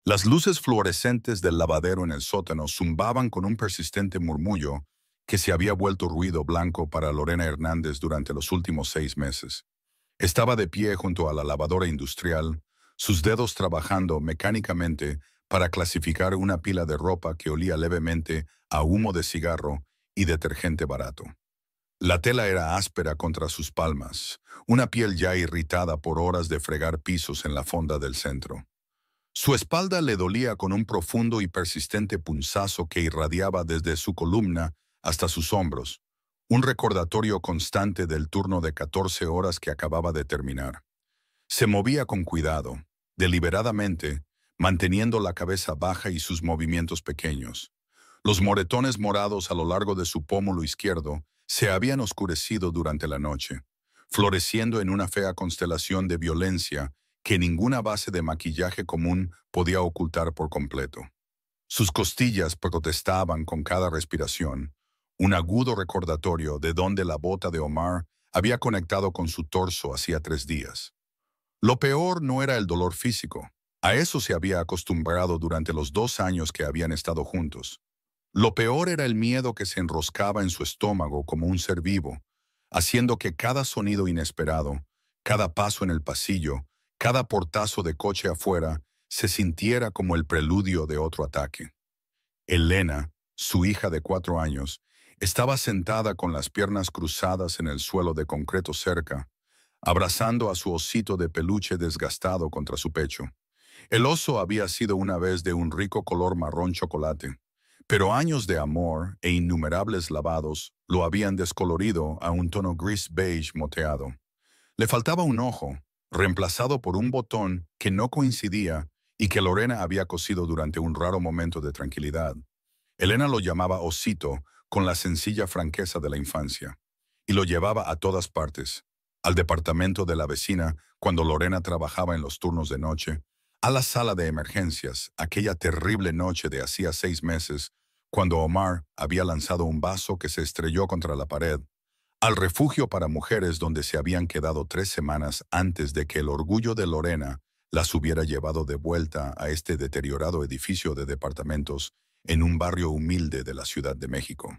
Las luces fluorescentes del lavadero en el sótano zumbaban con un persistente murmullo que se había vuelto ruido blanco para Lorena Hernández durante los últimos 6 meses. Estaba de pie junto a la lavadora industrial, sus dedos trabajando mecánicamente para clasificar una pila de ropa que olía levemente a humo de cigarro y detergente barato. La tela era áspera contra sus palmas, una piel ya irritada por horas de fregar pisos en la fonda del centro. Su espalda le dolía con un profundo y persistente punzazo que irradiaba desde su columna hasta sus hombros, un recordatorio constante del turno de 14 horas que acababa de terminar. Se movía con cuidado, deliberadamente, manteniendo la cabeza baja y sus movimientos pequeños. Los moretones morados a lo largo de su pómulo izquierdo se habían oscurecido durante la noche, floreciendo en una fea constelación de violencia que ninguna base de maquillaje común podía ocultar por completo. Sus costillas protestaban con cada respiración, un agudo recordatorio de dónde la bota de Omar había conectado con su torso hacía 3 días. Lo peor no era el dolor físico. A eso se había acostumbrado durante los 2 años que habían estado juntos. Lo peor era el miedo que se enroscaba en su estómago como un ser vivo, haciendo que cada sonido inesperado, cada paso en el pasillo, cada portazo de coche afuera, se sintiera como el preludio de otro ataque. Elena, su hija de 4 años, estaba sentada con las piernas cruzadas en el suelo de concreto cerca, abrazando a su osito de peluche desgastado contra su pecho. El oso había sido una vez de un rico color marrón chocolate, pero años de amor e innumerables lavados lo habían descolorido a un tono gris beige moteado. Le faltaba un ojo, reemplazado por un botón que no coincidía y que Lorena había cosido durante un raro momento de tranquilidad. Elena lo llamaba Osito con la sencilla franqueza de la infancia, y lo llevaba a todas partes, al departamento de la vecina cuando Lorena trabajaba en los turnos de noche, a la sala de emergencias, aquella terrible noche de hacía 6 meses, cuando Omar había lanzado un vaso que se estrelló contra la pared, al refugio para mujeres donde se habían quedado 3 semanas antes de que el orgullo de Lorena las hubiera llevado de vuelta a este deteriorado edificio de departamentos en un barrio humilde de la Ciudad de México.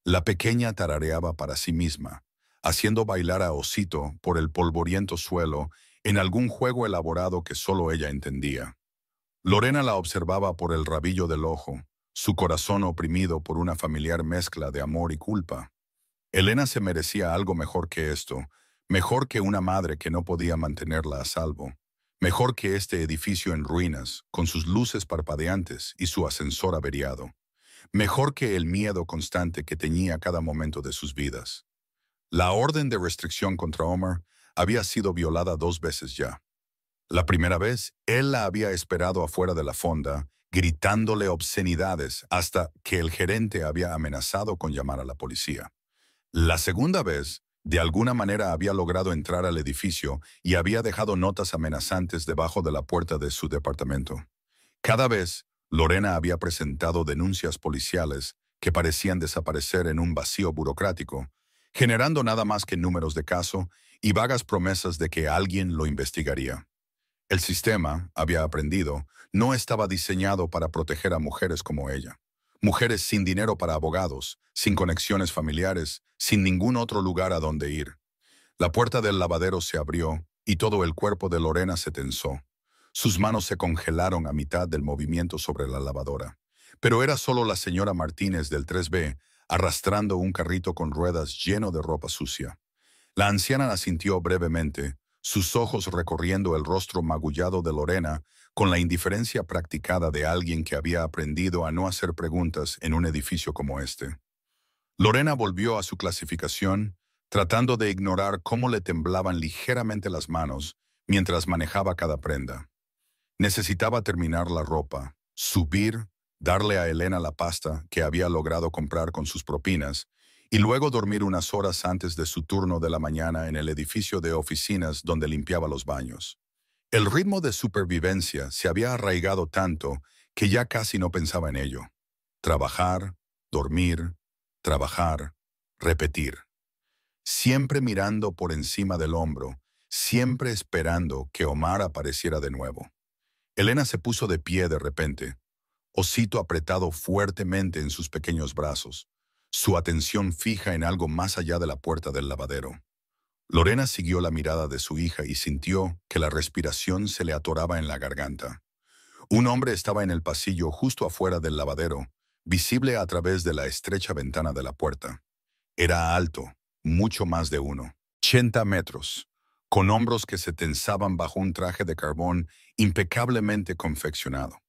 La pequeña tarareaba para sí misma, haciendo bailar a Osito por el polvoriento suelo en algún juego elaborado que solo ella entendía. Lorena la observaba por el rabillo del ojo, su corazón oprimido por una familiar mezcla de amor y culpa. Elena se merecía algo mejor que esto, mejor que una madre que no podía mantenerla a salvo, mejor que este edificio en ruinas, con sus luces parpadeantes y su ascensor averiado, mejor que el miedo constante que teñía cada momento de sus vidas. La orden de restricción contra Omar había sido violada 2 veces ya. La primera vez, él la había esperado afuera de la fonda, gritándole obscenidades hasta que el gerente había amenazado con llamar a la policía. La segunda vez, de alguna manera había logrado entrar al edificio y había dejado notas amenazantes debajo de la puerta de su departamento. Cada vez, Lorena había presentado denuncias policiales que parecían desaparecer en un vacío burocrático, generando nada más que números de caso y vagas promesas de que alguien lo investigaría. El sistema, había aprendido, no estaba diseñado para proteger a mujeres como ella. Mujeres sin dinero para abogados, sin conexiones familiares, sin ningún otro lugar a donde ir. La puerta del lavadero se abrió y todo el cuerpo de Lorena se tensó. Sus manos se congelaron a mitad del movimiento sobre la lavadora. Pero era solo la señora Martínez del 3B arrastrando un carrito con ruedas lleno de ropa sucia. La anciana asintió brevemente, sus ojos recorriendo el rostro magullado de Lorena con la indiferencia practicada de alguien que había aprendido a no hacer preguntas en un edificio como este. Lorena volvió a su clasificación, tratando de ignorar cómo le temblaban ligeramente las manos mientras manejaba cada prenda. Necesitaba terminar la ropa, subir, darle a Elena la pasta que había logrado comprar con sus propinas, y luego dormir unas horas antes de su turno de la mañana en el edificio de oficinas donde limpiaba los baños. El ritmo de supervivencia se había arraigado tanto que ya casi no pensaba en ello. Trabajar, dormir, trabajar, repetir. Siempre mirando por encima del hombro, siempre esperando que Omar apareciera de nuevo. Elena se puso de pie de repente, osito apretado fuertemente en sus pequeños brazos, su atención fija en algo más allá de la puerta del lavadero. Lorena siguió la mirada de su hija y sintió que la respiración se le atoraba en la garganta. Un hombre estaba en el pasillo justo afuera del lavadero, visible a través de la estrecha ventana de la puerta. Era alto, mucho más de 1,80 metros, con hombros que se tensaban bajo un traje de carbón impecablemente confeccionado.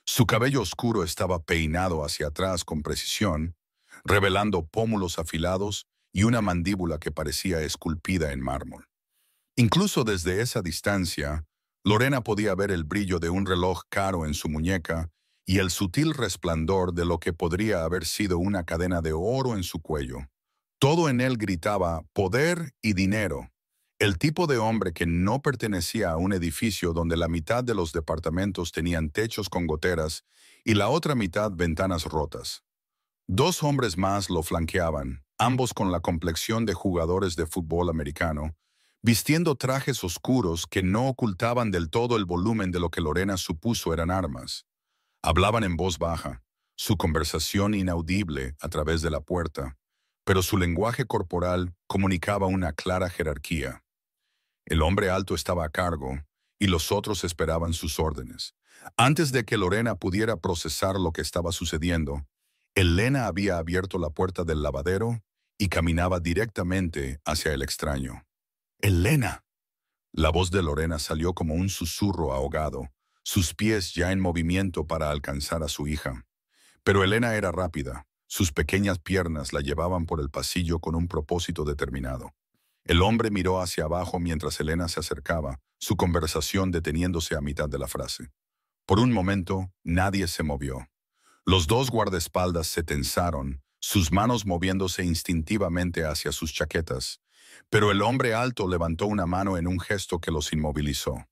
Su cabello oscuro estaba peinado hacia atrás con precisión, revelando pómulos afilados y una mandíbula que parecía esculpida en mármol. Incluso desde esa distancia, Lorena podía ver el brillo de un reloj caro en su muñeca y el sutil resplandor de lo que podría haber sido una cadena de oro en su cuello. Todo en él gritaba poder y dinero, el tipo de hombre que no pertenecía a un edificio donde la mitad de los departamentos tenían techos con goteras y la otra mitad ventanas rotas. Dos hombres más lo flanqueaban, ambos con la complexión de jugadores de fútbol americano, vistiendo trajes oscuros que no ocultaban del todo el volumen de lo que Lorena supuso eran armas. Hablaban en voz baja, su conversación inaudible a través de la puerta, pero su lenguaje corporal comunicaba una clara jerarquía. El hombre alto estaba a cargo y los otros esperaban sus órdenes. Antes de que Lorena pudiera procesar lo que estaba sucediendo, Elena había abierto la puerta del lavadero y caminaba directamente hacia el extraño. ¡Elena! La voz de Lorena salió como un susurro ahogado, sus pies ya en movimiento para alcanzar a su hija. Pero Elena era rápida, sus pequeñas piernas la llevaban por el pasillo con un propósito determinado. El hombre miró hacia abajo mientras Elena se acercaba, su conversación deteniéndose a mitad de la frase. Por un momento, nadie se movió. Los dos guardaespaldas se tensaron, sus manos moviéndose instintivamente hacia sus chaquetas, pero el hombre alto levantó una mano en un gesto que los inmovilizó.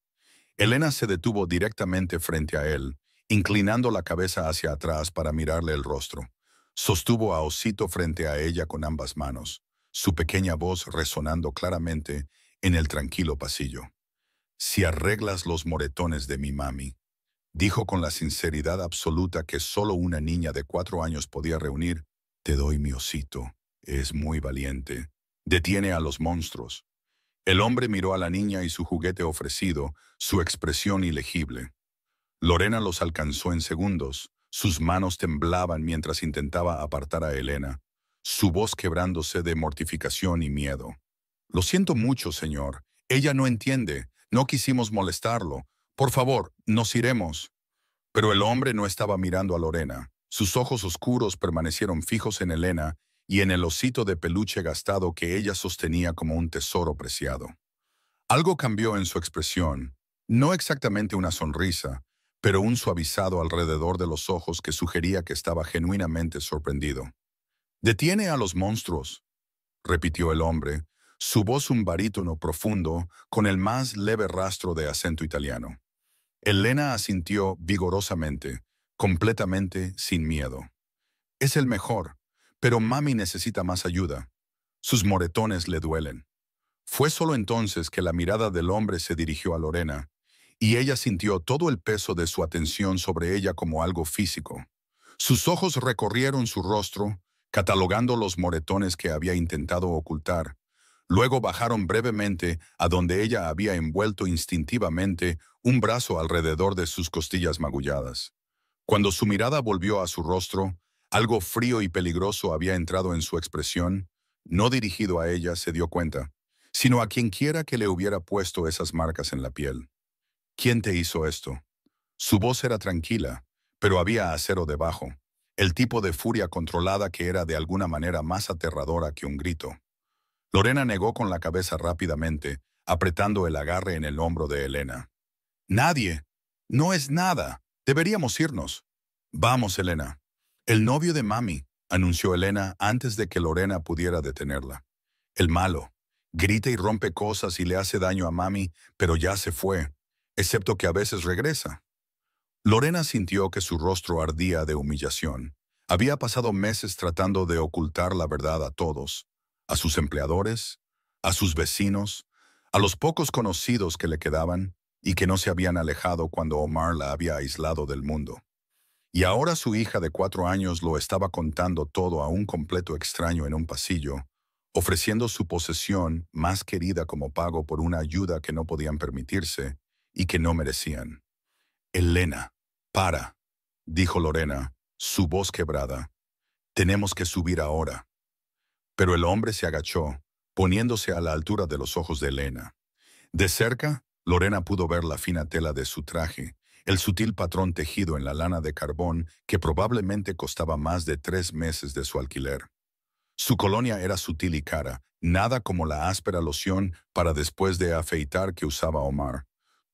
Elena se detuvo directamente frente a él, inclinando la cabeza hacia atrás para mirarle el rostro. Sostuvo a Osito frente a ella con ambas manos, su pequeña voz resonando claramente en el tranquilo pasillo. «Si arreglas los moretones de mi mami», dijo con la sinceridad absoluta que solo una niña de 4 años podía reunir, «te doy mi Osito, es muy valiente. Detiene a los monstruos». El hombre miró a la niña y su juguete ofrecido, su expresión ilegible. Lorena los alcanzó en segundos. Sus manos temblaban mientras intentaba apartar a Elena, su voz quebrándose de mortificación y miedo. «Lo siento mucho, señor. Ella no entiende. No quisimos molestarlo. Por favor, nos iremos». Pero el hombre no estaba mirando a Lorena. Sus ojos oscuros permanecieron fijos en Elena y en el osito de peluche gastado que ella sostenía como un tesoro preciado. Algo cambió en su expresión, no exactamente una sonrisa, pero un suavizado alrededor de los ojos que sugería que estaba genuinamente sorprendido. «Detiene a los monstruos», repitió el hombre, su voz un barítono profundo con el más leve rastro de acento italiano. Elena asintió vigorosamente, completamente sin miedo. «Es el mejor, pero mami necesita más ayuda. Sus moretones le duelen». Fue solo entonces que la mirada del hombre se dirigió a Lorena, y ella sintió todo el peso de su atención sobre ella como algo físico. Sus ojos recorrieron su rostro, catalogando los moretones que había intentado ocultar. Luego bajaron brevemente a donde ella había envuelto instintivamente un brazo alrededor de sus costillas magulladas. Cuando su mirada volvió a su rostro, algo frío y peligroso había entrado en su expresión. No dirigido a ella, se dio cuenta, sino a quienquiera que le hubiera puesto esas marcas en la piel. «¿Quién te hizo esto?» Su voz era tranquila, pero había acero debajo, el tipo de furia controlada que era de alguna manera más aterradora que un grito. Lorena negó con la cabeza rápidamente, apretando el agarre en el hombro de Elena. «Nadie. No es nada. Deberíamos irnos». «Vamos, Elena». «El novio de mami», anunció Elena antes de que Lorena pudiera detenerla. «El malo. Grita y rompe cosas y le hace daño a mami, pero ya se fue, excepto que a veces regresa». Lorena sintió que su rostro ardía de humillación. Había pasado meses tratando de ocultar la verdad a todos, a sus empleadores, a sus vecinos, a los pocos conocidos que le quedaban. y que no se habían alejado cuando Omar la había aislado del mundo. Y ahora su hija de 4 años lo estaba contando todo a un completo extraño en un pasillo, ofreciendo su posesión más querida como pago por una ayuda que no podían permitirse y que no merecían. Elena, para, dijo Lorena, su voz quebrada. Tenemos que subir ahora. Pero el hombre se agachó, poniéndose a la altura de los ojos de Elena. De cerca, Lorena pudo ver la fina tela de su traje, el sutil patrón tejido en la lana de carbón que probablemente costaba más de 3 meses de su alquiler. Su colonia era sutil y cara, nada como la áspera loción para después de afeitar que usaba Omar.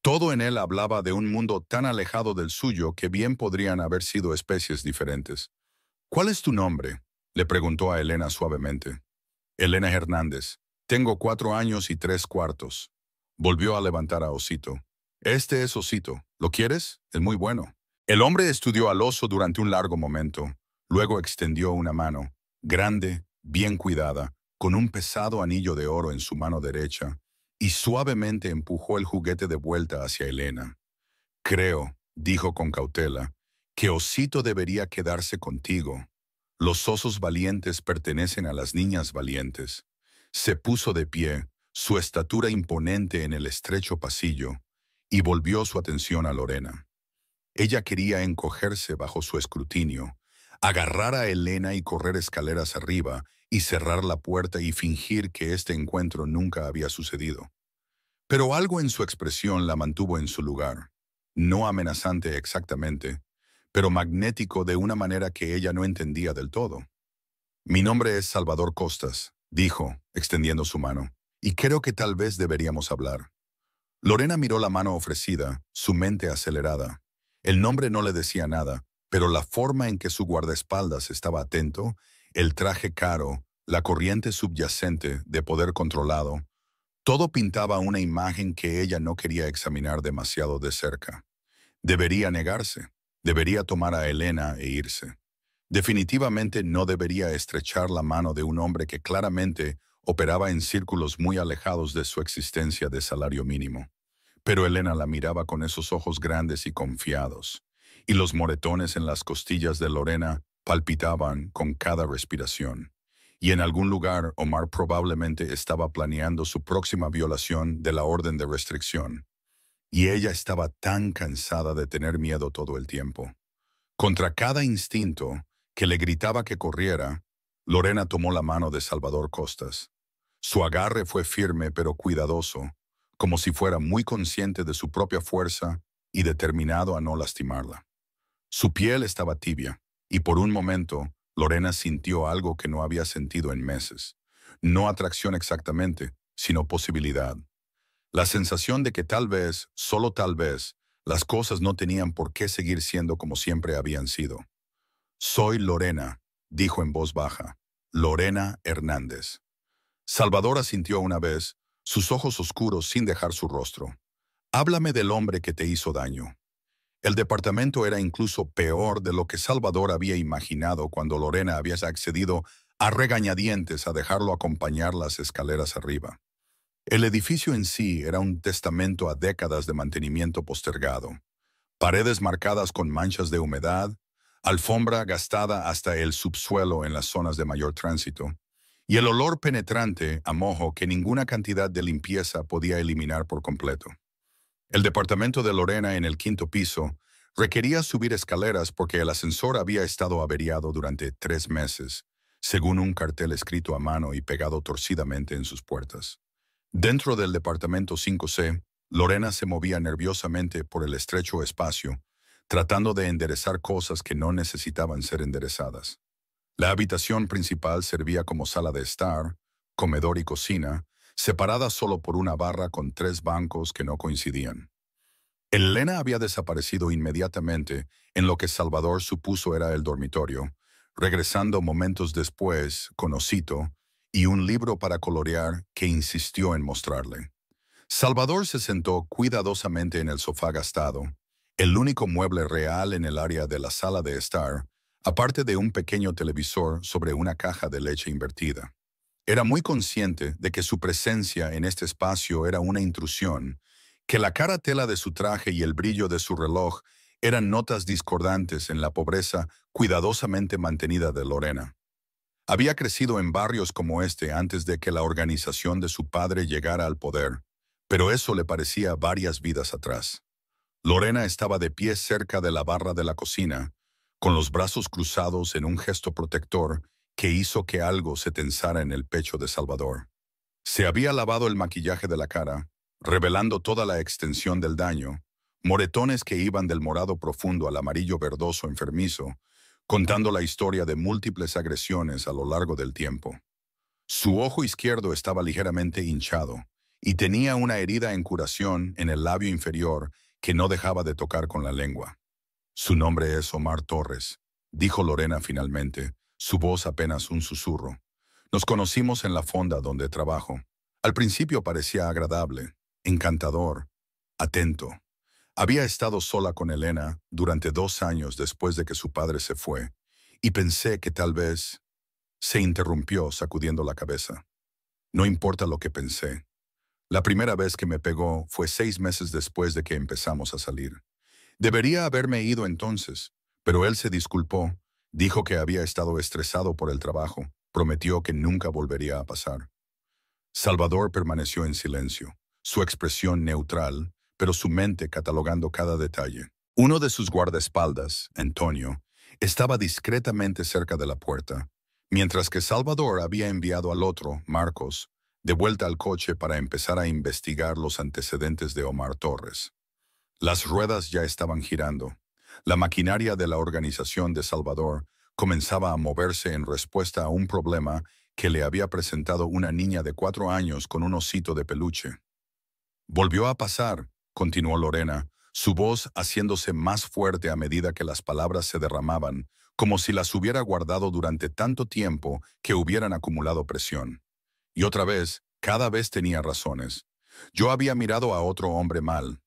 Todo en él hablaba de un mundo tan alejado del suyo que bien podrían haber sido especies diferentes. ¿Cuál es tu nombre?, le preguntó a Elena suavemente. Elena Hernández. Tengo 4 años y 3 cuartos. Volvió a levantar a Osito. Este es Osito. ¿Lo quieres? Es muy bueno. El hombre estudió al oso durante un largo momento. Luego extendió una mano, grande, bien cuidada, con un pesado anillo de oro en su mano derecha, y suavemente empujó el juguete de vuelta hacia Elena. Creo, dijo con cautela, que Osito debería quedarse contigo. Los osos valientes pertenecen a las niñas valientes. Se puso de pie, su estatura imponente en el estrecho pasillo, y volvió su atención a Lorena. Ella quería encogerse bajo su escrutinio, agarrar a Elena y correr escaleras arriba, y cerrar la puerta y fingir que este encuentro nunca había sucedido. Pero algo en su expresión la mantuvo en su lugar. No amenazante exactamente, pero magnético de una manera que ella no entendía del todo. Mi nombre es Salvador Costas, dijo, extendiendo su mano, y creo que tal vez deberíamos hablar. Lorena miró la mano ofrecida, su mente acelerada. El nombre no le decía nada, pero la forma en que su guardaespaldas estaba atento, el traje caro, la corriente subyacente de poder controlado, todo pintaba una imagen que ella no quería examinar demasiado de cerca. Debería negarse, debería tomar a Elena e irse. Definitivamente no debería estrechar la mano de un hombre que claramente operaba en círculos muy alejados de su existencia de salario mínimo. Pero Elena la miraba con esos ojos grandes y confiados, y los moretones en las costillas de Lorena palpitaban con cada respiración. Y en algún lugar Omar probablemente estaba planeando su próxima violación de la orden de restricción. Y ella estaba tan cansada de tener miedo todo el tiempo. Contra cada instinto que le gritaba que corriera, Lorena tomó la mano de Salvador Costas. Su agarre fue firme pero cuidadoso, como si fuera muy consciente de su propia fuerza y determinado a no lastimarla. Su piel estaba tibia, y por un momento Lorena sintió algo que no había sentido en meses. No atracción exactamente, sino posibilidad. La sensación de que tal vez, solo tal vez, las cosas no tenían por qué seguir siendo como siempre habían sido. Soy Lorena, dijo en voz baja. Lorena Hernández. Salvador asintió una vez, sus ojos oscuros sin dejar su rostro. Háblame del hombre que te hizo daño. El departamento era incluso peor de lo que Salvador había imaginado cuando Lorena había accedido a regañadientes a dejarlo acompañar las escaleras arriba. El edificio en sí era un testamento a décadas de mantenimiento postergado. Paredes marcadas con manchas de humedad, alfombra gastada hasta el subsuelo en las zonas de mayor tránsito, y el olor penetrante a mojo que ninguna cantidad de limpieza podía eliminar por completo. El departamento de Lorena en el 5.º piso requería subir escaleras porque el ascensor había estado averiado durante 3 meses, según un cartel escrito a mano y pegado torcidamente en sus puertas. Dentro del departamento 5C, Lorena se movía nerviosamente por el estrecho espacio, tratando de enderezar cosas que no necesitaban ser enderezadas. La habitación principal servía como sala de estar, comedor y cocina, separadas solo por una barra con 3 bancos que no coincidían. Elena había desaparecido inmediatamente en lo que Salvador supuso era el dormitorio, regresando momentos después con Osito y un libro para colorear que insistió en mostrarle. Salvador se sentó cuidadosamente en el sofá gastado, el único mueble real en el área de la sala de estar, aparte de un pequeño televisor sobre una caja de leche invertida. Era muy consciente de que su presencia en este espacio era una intrusión, que la cara tela de su traje y el brillo de su reloj eran notas discordantes en la pobreza cuidadosamente mantenida de Lorena. Había crecido en barrios como este antes de que la organización de su padre llegara al poder, pero eso le parecía varias vidas atrás. Lorena estaba de pie cerca de la barra de la cocina, con los brazos cruzados en un gesto protector que hizo que algo se tensara en el pecho de Salvador. Se había lavado el maquillaje de la cara, revelando toda la extensión del daño, moretones que iban del morado profundo al amarillo verdoso enfermizo, contando la historia de múltiples agresiones a lo largo del tiempo. Su ojo izquierdo estaba ligeramente hinchado y tenía una herida en curación en el labio inferior que no dejaba de tocar con la lengua. Su nombre es Omar Torres, dijo Lorena finalmente, su voz apenas un susurro. Nos conocimos en la fonda donde trabajo. Al principio parecía agradable, encantador, atento. Había estado sola con Elena durante 2 años después de que su padre se fue, y pensé que tal vez... Se interrumpió sacudiendo la cabeza. No importa lo que pensé. La primera vez que me pegó fue 6 meses después de que empezamos a salir. Debería haberme ido entonces, pero él se disculpó, dijo que había estado estresado por el trabajo, prometió que nunca volvería a pasar. Salvador permaneció en silencio, su expresión neutral, pero su mente catalogando cada detalle. Uno de sus guardaespaldas, Antonio, estaba discretamente cerca de la puerta, mientras que Salvador había enviado al otro, Marcos, de vuelta al coche para empezar a investigar los antecedentes de Omar Torres. Las ruedas ya estaban girando. La maquinaria de la organización de Salvador comenzaba a moverse en respuesta a un problema que le había presentado una niña de 4 años con un osito de peluche. Volvió a pasar, continuó Lorena, su voz haciéndose más fuerte a medida que las palabras se derramaban, como si las hubiera guardado durante tanto tiempo que hubieran acumulado presión. Y otra vez, cada vez tenía razones. Yo había mirado a otro hombre mal.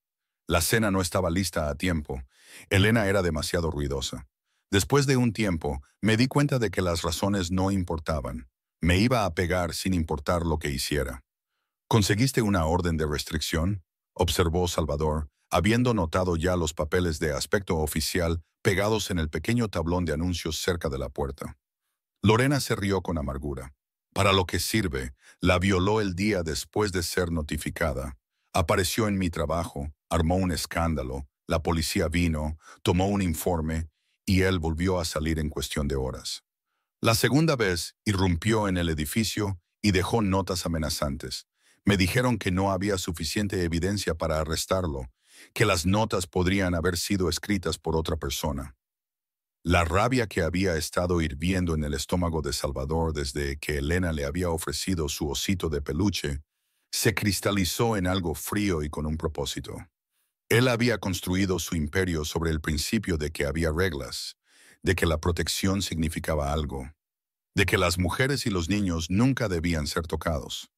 La cena no estaba lista a tiempo. Elena era demasiado ruidosa. Después de un tiempo, me di cuenta de que las razones no importaban. Me iba a pegar sin importar lo que hiciera. ¿Conseguiste una orden de restricción?, observó Salvador, habiendo notado ya los papeles de aspecto oficial pegados en el pequeño tablón de anuncios cerca de la puerta. Lorena se rió con amargura. Para lo que sirve, la violó el día después de ser notificada. Apareció en mi trabajo, armó un escándalo, la policía vino, tomó un informe y él volvió a salir en cuestión de horas. La segunda vez irrumpió en el edificio y dejó notas amenazantes. Me dijeron que no había suficiente evidencia para arrestarlo, que las notas podrían haber sido escritas por otra persona. La rabia que había estado hirviendo en el estómago de Salvador desde que Elena le había ofrecido su osito de peluche, se cristalizó en algo frío y con un propósito. Él había construido su imperio sobre el principio de que había reglas, de que la protección significaba algo, de que las mujeres y los niños nunca debían ser tocados.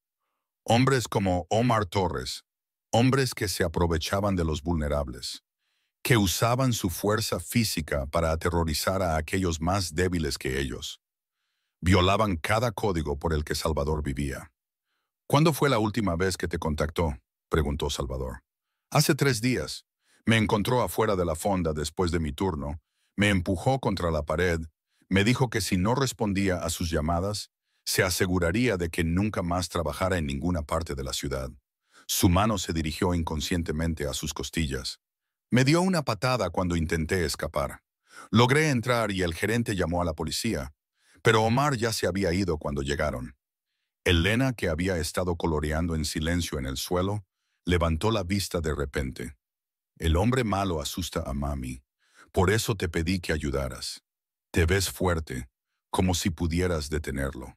Hombres como Omar Torres, hombres que se aprovechaban de los vulnerables, que usaban su fuerza física para aterrorizar a aquellos más débiles que ellos. Violaban cada código por el que Salvador vivía. ¿Cuándo fue la última vez que te contactó?, preguntó Salvador. Hace 3 días. Me encontró afuera de la fonda después de mi turno, me empujó contra la pared, me dijo que si no respondía a sus llamadas, se aseguraría de que nunca más trabajara en ninguna parte de la ciudad. Su mano se dirigió inconscientemente a sus costillas. Me dio una patada cuando intenté escapar. Logré entrar y el gerente llamó a la policía, pero Omar ya se había ido cuando llegaron. Elena, que había estado coloreando en silencio en el suelo, levantó la vista de repente. El hombre malo asusta a mami. Por eso te pedí que ayudaras. Te ves fuerte, como si pudieras detenerlo.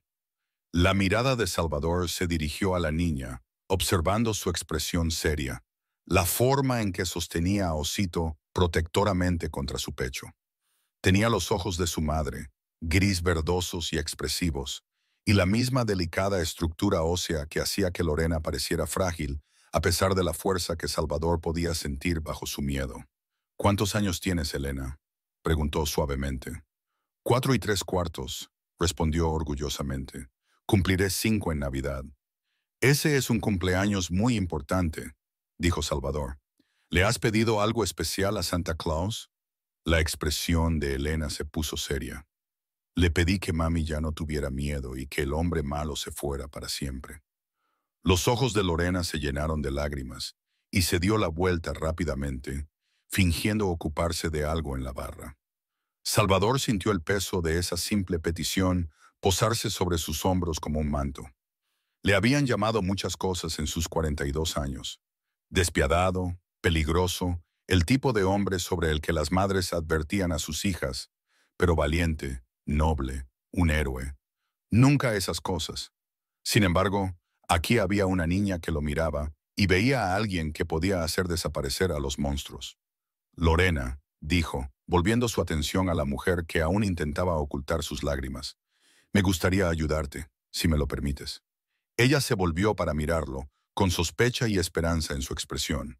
La mirada de Salvador se dirigió a la niña, observando su expresión seria, la forma en que sostenía a Osito protectoramente contra su pecho. Tenía los ojos de su madre, gris verdosos y expresivos, y la misma delicada estructura ósea que hacía que Lorena pareciera frágil, a pesar de la fuerza que Salvador podía sentir bajo su miedo. ¿Cuántos años tienes, Elena?, preguntó suavemente. 4 3/4, respondió orgullosamente. Cumpliré 5 en Navidad. Ese es un cumpleaños muy importante. dijo Salvador. ¿Le has pedido algo especial a Santa Claus? La expresión de Elena se puso seria. Le pedí que mami ya no tuviera miedo y que el hombre malo se fuera para siempre. Los ojos de Lorena se llenaron de lágrimas y se dio la vuelta rápidamente, fingiendo ocuparse de algo en la barra. Salvador sintió el peso de esa simple petición posarse sobre sus hombros como un manto. Le habían llamado muchas cosas en sus 42 años. Despiadado, peligroso, el tipo de hombre sobre el que las madres advertían a sus hijas, pero valiente, noble, un héroe. Nunca esas cosas. Sin embargo, aquí había una niña que lo miraba y veía a alguien que podía hacer desaparecer a los monstruos. Lorena, dijo, volviendo su atención a la mujer que aún intentaba ocultar sus lágrimas. Me gustaría ayudarte, si me lo permites. Ella se volvió para mirarlo, con sospecha y esperanza en su expresión.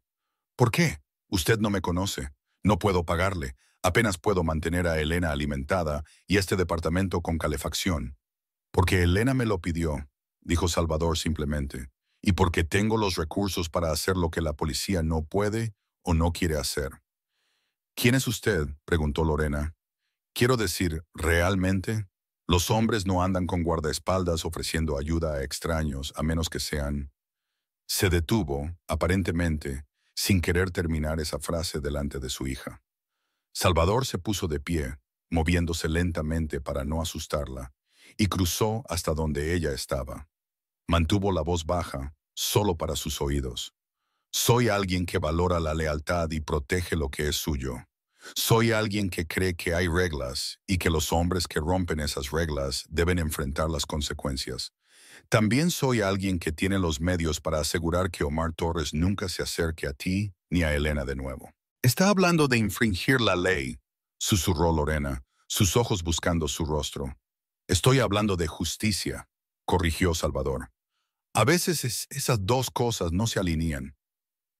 ¿Por qué? Usted no me conoce. No puedo pagarle. Apenas puedo mantener a Elena alimentada y este departamento con calefacción. Porque Elena me lo pidió, dijo Salvador simplemente, y porque tengo los recursos para hacer lo que la policía no puede o no quiere hacer. ¿Quién es usted?, preguntó Lorena. Quiero decir, ¿realmente? Los hombres no andan con guardaespaldas ofreciendo ayuda a extraños, a menos que sean... Se detuvo, aparentemente, sin querer terminar esa frase delante de su hija. Salvador se puso de pie, moviéndose lentamente para no asustarla, y cruzó hasta donde ella estaba. Mantuvo la voz baja, solo para sus oídos. Soy alguien que valora la lealtad y protege lo que es suyo. Soy alguien que cree que hay reglas y que los hombres que rompen esas reglas deben enfrentar las consecuencias. También soy alguien que tiene los medios para asegurar que Omar Torres nunca se acerque a ti ni a Elena de nuevo. Está hablando de infringir la ley, susurró Lorena, sus ojos buscando su rostro. Estoy hablando de justicia, corrigió Salvador. A veces esas dos cosas no se alinean.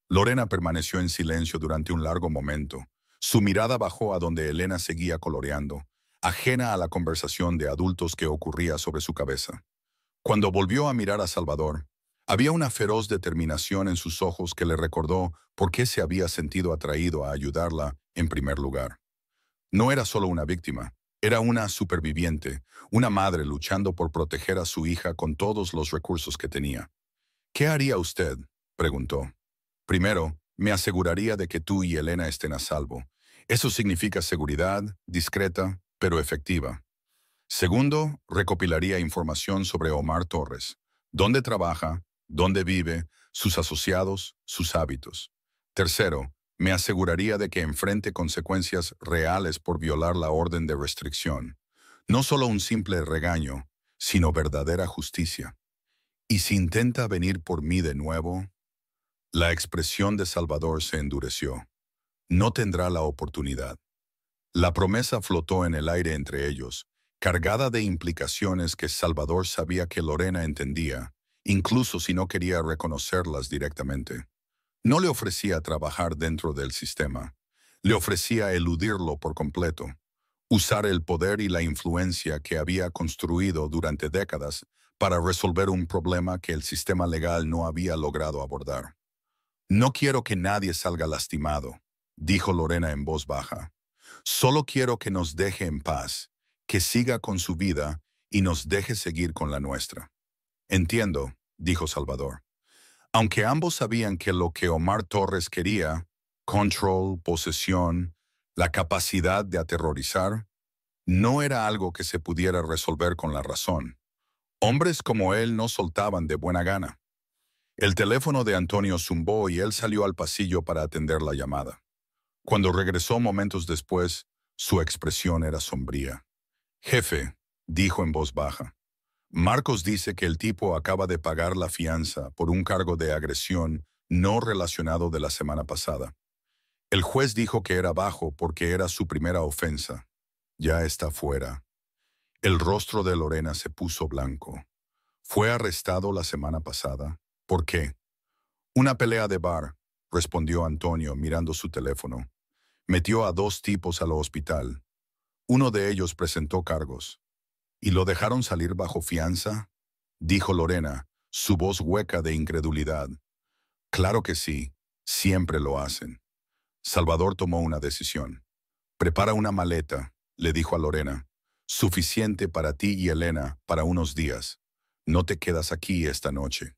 Lorena permaneció en silencio durante un largo momento. Su mirada bajó a donde Elena seguía coloreando, ajena a la conversación de adultos que ocurría sobre su cabeza. Cuando volvió a mirar a Salvador, había una feroz determinación en sus ojos que le recordó por qué se había sentido atraído a ayudarla en primer lugar. No era solo una víctima, era una superviviente, una madre luchando por proteger a su hija con todos los recursos que tenía. ¿Qué haría usted?, preguntó. Primero, me aseguraría de que tú y Elena estén a salvo. Eso significa seguridad, discreta, pero efectiva. Segundo, recopilaría información sobre Omar Torres. Dónde trabaja, dónde vive, sus asociados, sus hábitos. Tercero, me aseguraría de que enfrente consecuencias reales por violar la orden de restricción. No solo un simple regaño, sino verdadera justicia. ¿Y si intenta venir por mí de nuevo? La expresión de Salvador se endureció. No tendrá la oportunidad. La promesa flotó en el aire entre ellos, cargada de implicaciones que Salvador sabía que Lorena entendía, incluso si no quería reconocerlas directamente. No le ofrecía trabajar dentro del sistema. Le ofrecía eludirlo por completo, usar el poder y la influencia que había construido durante décadas para resolver un problema que el sistema legal no había logrado abordar. No quiero que nadie salga lastimado, dijo Lorena en voz baja. Solo quiero que nos deje en paz, que siga con su vida y nos deje seguir con la nuestra. Entiendo, dijo Salvador. Aunque ambos sabían que lo que Omar Torres quería, control, posesión, la capacidad de aterrorizar, no era algo que se pudiera resolver con la razón. Hombres como él no soltaban de buena gana. El teléfono de Antonio zumbó y él salió al pasillo para atender la llamada. Cuando regresó momentos después, su expresión era sombría. Jefe, dijo en voz baja, Marcos dice que el tipo acaba de pagar la fianza por un cargo de agresión no relacionado de la semana pasada. El juez dijo que era bajo porque era su primera ofensa. Ya está fuera. El rostro de Lorena se puso blanco. ¿Fue arrestado la semana pasada? ¿Por qué? Una pelea de bar, respondió Antonio mirando su teléfono. Metió a 2 tipos al hospital. Uno de ellos presentó cargos. ¿Y lo dejaron salir bajo fianza?, dijo Lorena, su voz hueca de incredulidad. Claro que sí, Siempre lo hacen. Salvador tomó una decisión. Prepara una maleta, le dijo a Lorena. Suficiente para ti y Elena para unos días. No te quedas aquí esta noche.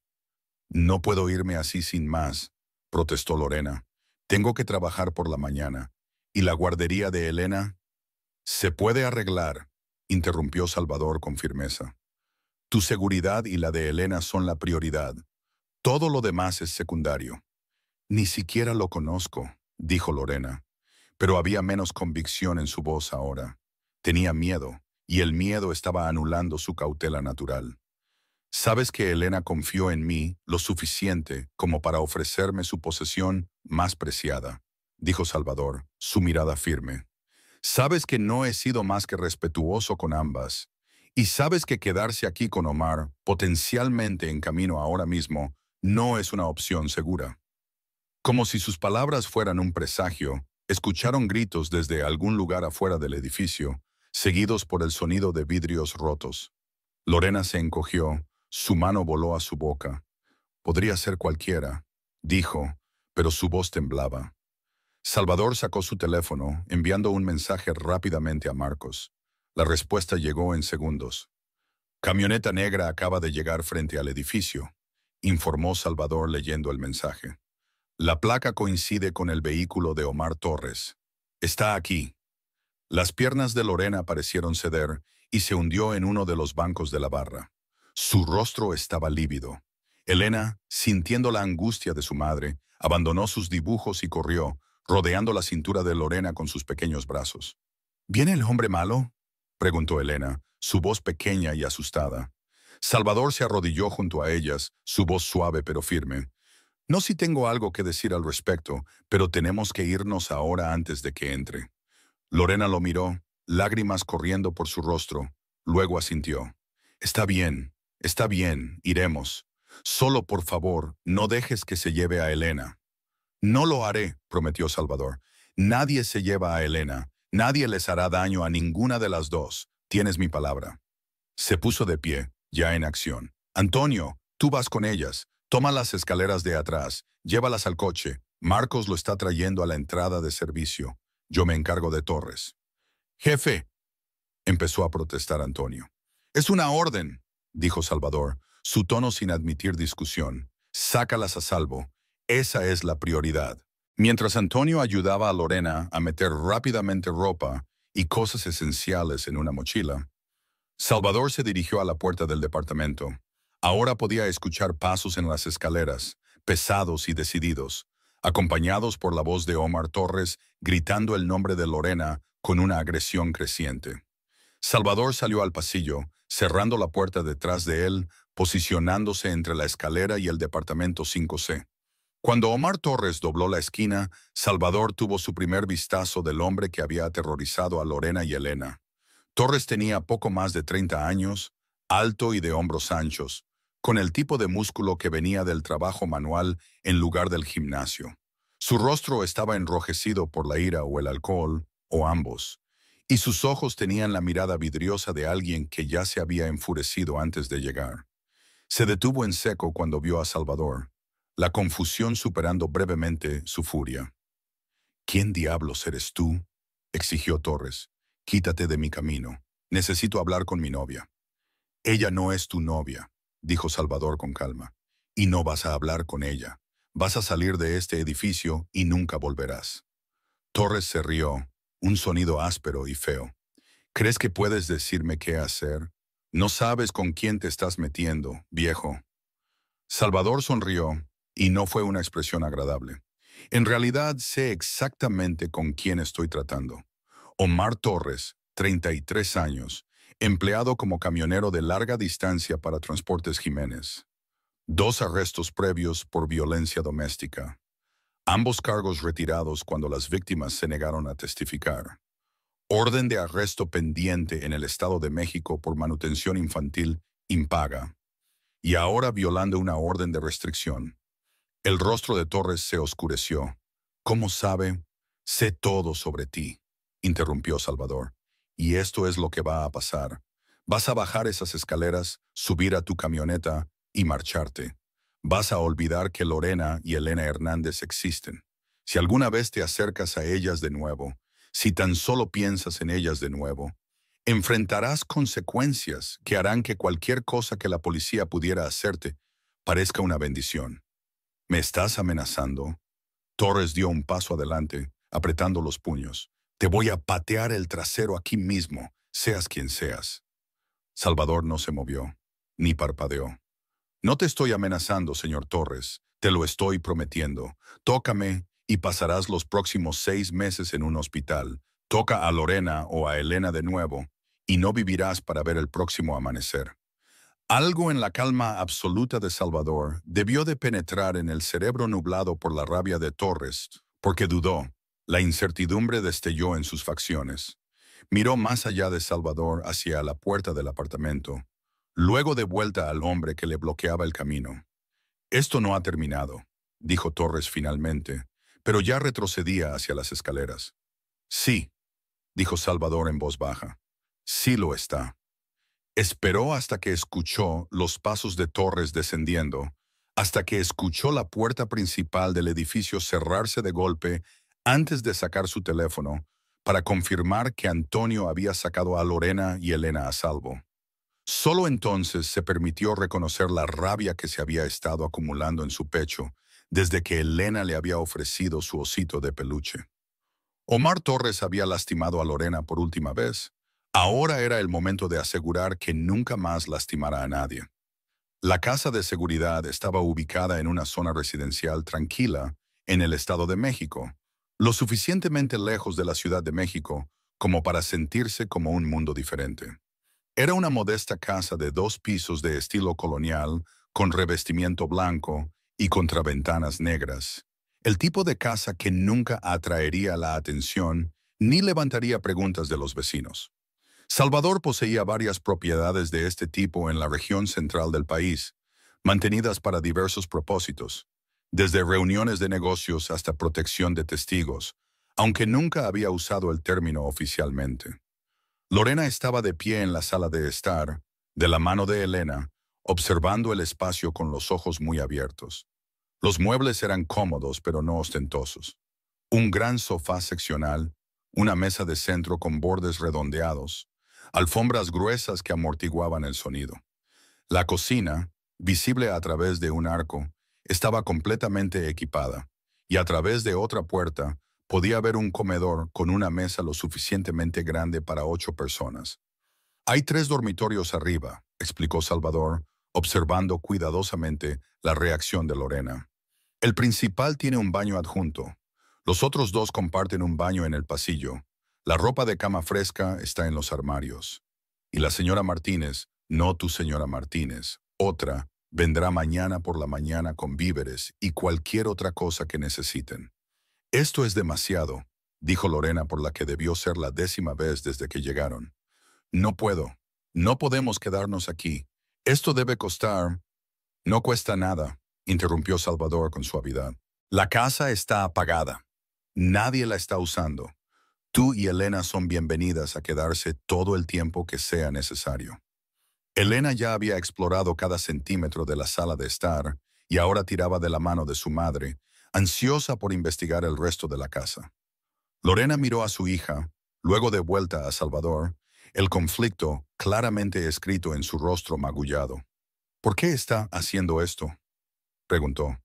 No puedo irme así sin más, protestó Lorena. Tengo que trabajar por la mañana. ¿Y la guardería de Elena? Se puede arreglar, interrumpió Salvador con firmeza. Tu seguridad y la de Elena son la prioridad. Todo lo demás es secundario. Ni siquiera lo conozco, dijo Lorena, pero había menos convicción en su voz ahora. Tenía miedo, y el miedo estaba anulando su cautela natural. Sabes que Elena confió en mí lo suficiente como para ofrecerme su posesión más preciada, dijo Salvador, su mirada firme. Sabes que no he sido más que respetuoso con ambas, y sabes que quedarse aquí con Omar, potencialmente en camino ahora mismo, no es una opción segura. Como si sus palabras fueran un presagio, escucharon gritos desde algún lugar afuera del edificio, seguidos por el sonido de vidrios rotos. Lorena se encogió, su mano voló a su boca. Podría ser cualquiera, dijo, pero su voz temblaba. Salvador sacó su teléfono, enviando un mensaje rápidamente a Marcos. La respuesta llegó en segundos. Camioneta negra acaba de llegar frente al edificio, informó Salvador leyendo el mensaje. La placa coincide con el vehículo de Omar Torres. Está aquí. Las piernas de Lorena parecieron ceder y se hundió en uno de los bancos de la barra. Su rostro estaba lívido. Elena, sintiendo la angustia de su madre, abandonó sus dibujos y corrió, rodeando la cintura de Lorena con sus pequeños brazos. ¿Viene el hombre malo?, preguntó Elena, su voz pequeña y asustada. Salvador se arrodilló junto a ellas, su voz suave pero firme. No si tengo algo que decir al respecto, pero tenemos que irnos ahora antes de que entre. Lorena lo miró, lágrimas corriendo por su rostro. Luego asintió. Está bien, iremos. Solo por favor, no dejes que se lleve a Elena. No lo haré, prometió Salvador. Nadie se lleva a Elena. Nadie les hará daño a ninguna de las dos. Tienes mi palabra. Se puso de pie, ya en acción. Antonio, tú vas con ellas. Toma las escaleras de atrás. Llévalas al coche. Marcos lo está trayendo a la entrada de servicio. Yo me encargo de Torres. Jefe, empezó a protestar Antonio. Es una orden, dijo Salvador, su tono sin admitir discusión. Sácalas a salvo. Esa es la prioridad. Mientras Antonio ayudaba a Lorena a meter rápidamente ropa y cosas esenciales en una mochila, Salvador se dirigió a la puerta del departamento. Ahora podía escuchar pasos en las escaleras, pesados y decididos, acompañados por la voz de Omar Torres gritando el nombre de Lorena con una agresión creciente. Salvador salió al pasillo, cerrando la puerta detrás de él, posicionándose entre la escalera y el departamento 5C. Cuando Omar Torres dobló la esquina, Salvador tuvo su primer vistazo del hombre que había aterrorizado a Lorena y Elena. Torres tenía poco más de 30 años, alto y de hombros anchos, con el tipo de músculo que venía del trabajo manual en lugar del gimnasio. Su rostro estaba enrojecido por la ira o el alcohol, o ambos, y sus ojos tenían la mirada vidriosa de alguien que ya se había enfurecido antes de llegar. Se detuvo en seco cuando vio a Salvador, la confusión superando brevemente su furia. ¿Quién diablos eres tú?, exigió Torres. Quítate de mi camino. Necesito hablar con mi novia. Ella no es tu novia, dijo Salvador con calma. Y no vas a hablar con ella. Vas a salir de este edificio y nunca volverás. Torres se rió, un sonido áspero y feo. ¿Crees que puedes decirme qué hacer? No sabes con quién te estás metiendo, viejo. Salvador sonrió, y no fue una expresión agradable. En realidad sé exactamente con quién estoy tratando. Omar Torres, 33 años, empleado como camionero de larga distancia para Transportes Jiménez. 2 arrestos previos por violencia doméstica. Ambos cargos retirados cuando las víctimas se negaron a testificar. Orden de arresto pendiente en el Estado de México por manutención infantil impaga. Y ahora violando una orden de restricción. El rostro de Torres se oscureció. ¿Cómo sabe? Sé todo sobre ti, interrumpió Salvador. Y esto es lo que va a pasar. Vas a bajar esas escaleras, subir a tu camioneta y marcharte. Vas a olvidar que Lorena y Elena Hernández existen. Si alguna vez te acercas a ellas de nuevo, si tan solo piensas en ellas de nuevo, enfrentarás consecuencias que harán que cualquier cosa que la policía pudiera hacerte parezca una bendición. ¿Me estás amenazando? Torres dio un paso adelante, apretando los puños. Te voy a patear el trasero aquí mismo, seas quien seas. Salvador no se movió, ni parpadeó. No te estoy amenazando, señor Torres, te lo estoy prometiendo. Tócame y pasarás los próximos 6 meses en un hospital. Toca a Lorena o a Elena de nuevo, y no vivirás para ver el próximo amanecer. Algo en la calma absoluta de Salvador debió de penetrar en el cerebro nublado por la rabia de Torres, porque dudó. La incertidumbre destelló en sus facciones. Miró más allá de Salvador hacia la puerta del apartamento, luego de vuelta al hombre que le bloqueaba el camino. Esto no ha terminado, dijo Torres finalmente, pero ya retrocedía hacia las escaleras. Sí, dijo Salvador en voz baja. Sí lo está. Esperó hasta que escuchó los pasos de Torres descendiendo, hasta que escuchó la puerta principal del edificio cerrarse de golpe antes de sacar su teléfono para confirmar que Antonio había sacado a Lorena y Elena a salvo. Solo entonces se permitió reconocer la rabia que se había estado acumulando en su pecho desde que Elena le había ofrecido su osito de peluche. Omar Torres había lastimado a Lorena por última vez. Ahora era el momento de asegurar que nunca más lastimara a nadie. La casa de seguridad estaba ubicada en una zona residencial tranquila en el Estado de México, lo suficientemente lejos de la Ciudad de México como para sentirse como un mundo diferente. Era una modesta casa de 2 pisos de estilo colonial, con revestimiento blanco y contraventanas negras. El tipo de casa que nunca atraería la atención ni levantaría preguntas de los vecinos. Salvador poseía varias propiedades de este tipo en la región central del país, mantenidas para diversos propósitos, desde reuniones de negocios hasta protección de testigos, aunque nunca había usado el término oficialmente. Lorena estaba de pie en la sala de estar, de la mano de Elena, observando el espacio con los ojos muy abiertos. Los muebles eran cómodos pero no ostentosos. Un gran sofá seccional, una mesa de centro con bordes redondeados, alfombras gruesas que amortiguaban el sonido. La cocina, visible a través de un arco, estaba completamente equipada, y a través de otra puerta podía ver un comedor con una mesa lo suficientemente grande para 8 personas. Hay 3 dormitorios arriba, explicó Salvador, observando cuidadosamente la reacción de Lorena. El principal tiene un baño adjunto. Los otros 2 comparten un baño en el pasillo. La ropa de cama fresca está en los armarios. Y la señora Martínez, no tu señora Martínez, otra, vendrá mañana por la mañana con víveres y cualquier otra cosa que necesiten. Esto es demasiado, dijo Lorena por la que debió ser la 10ª vez desde que llegaron. No puedo. No podemos quedarnos aquí. Esto debe costar. No cuesta nada, interrumpió Salvador con suavidad. La casa está apagada. Nadie la está usando. Tú y Elena son bienvenidas a quedarse todo el tiempo que sea necesario. Elena ya había explorado cada centímetro de la sala de estar y ahora tiraba de la mano de su madre, ansiosa por investigar el resto de la casa. Lorena miró a su hija, luego de vuelta a Salvador, el conflicto claramente escrito en su rostro magullado. ¿Por qué está haciendo esto?, preguntó.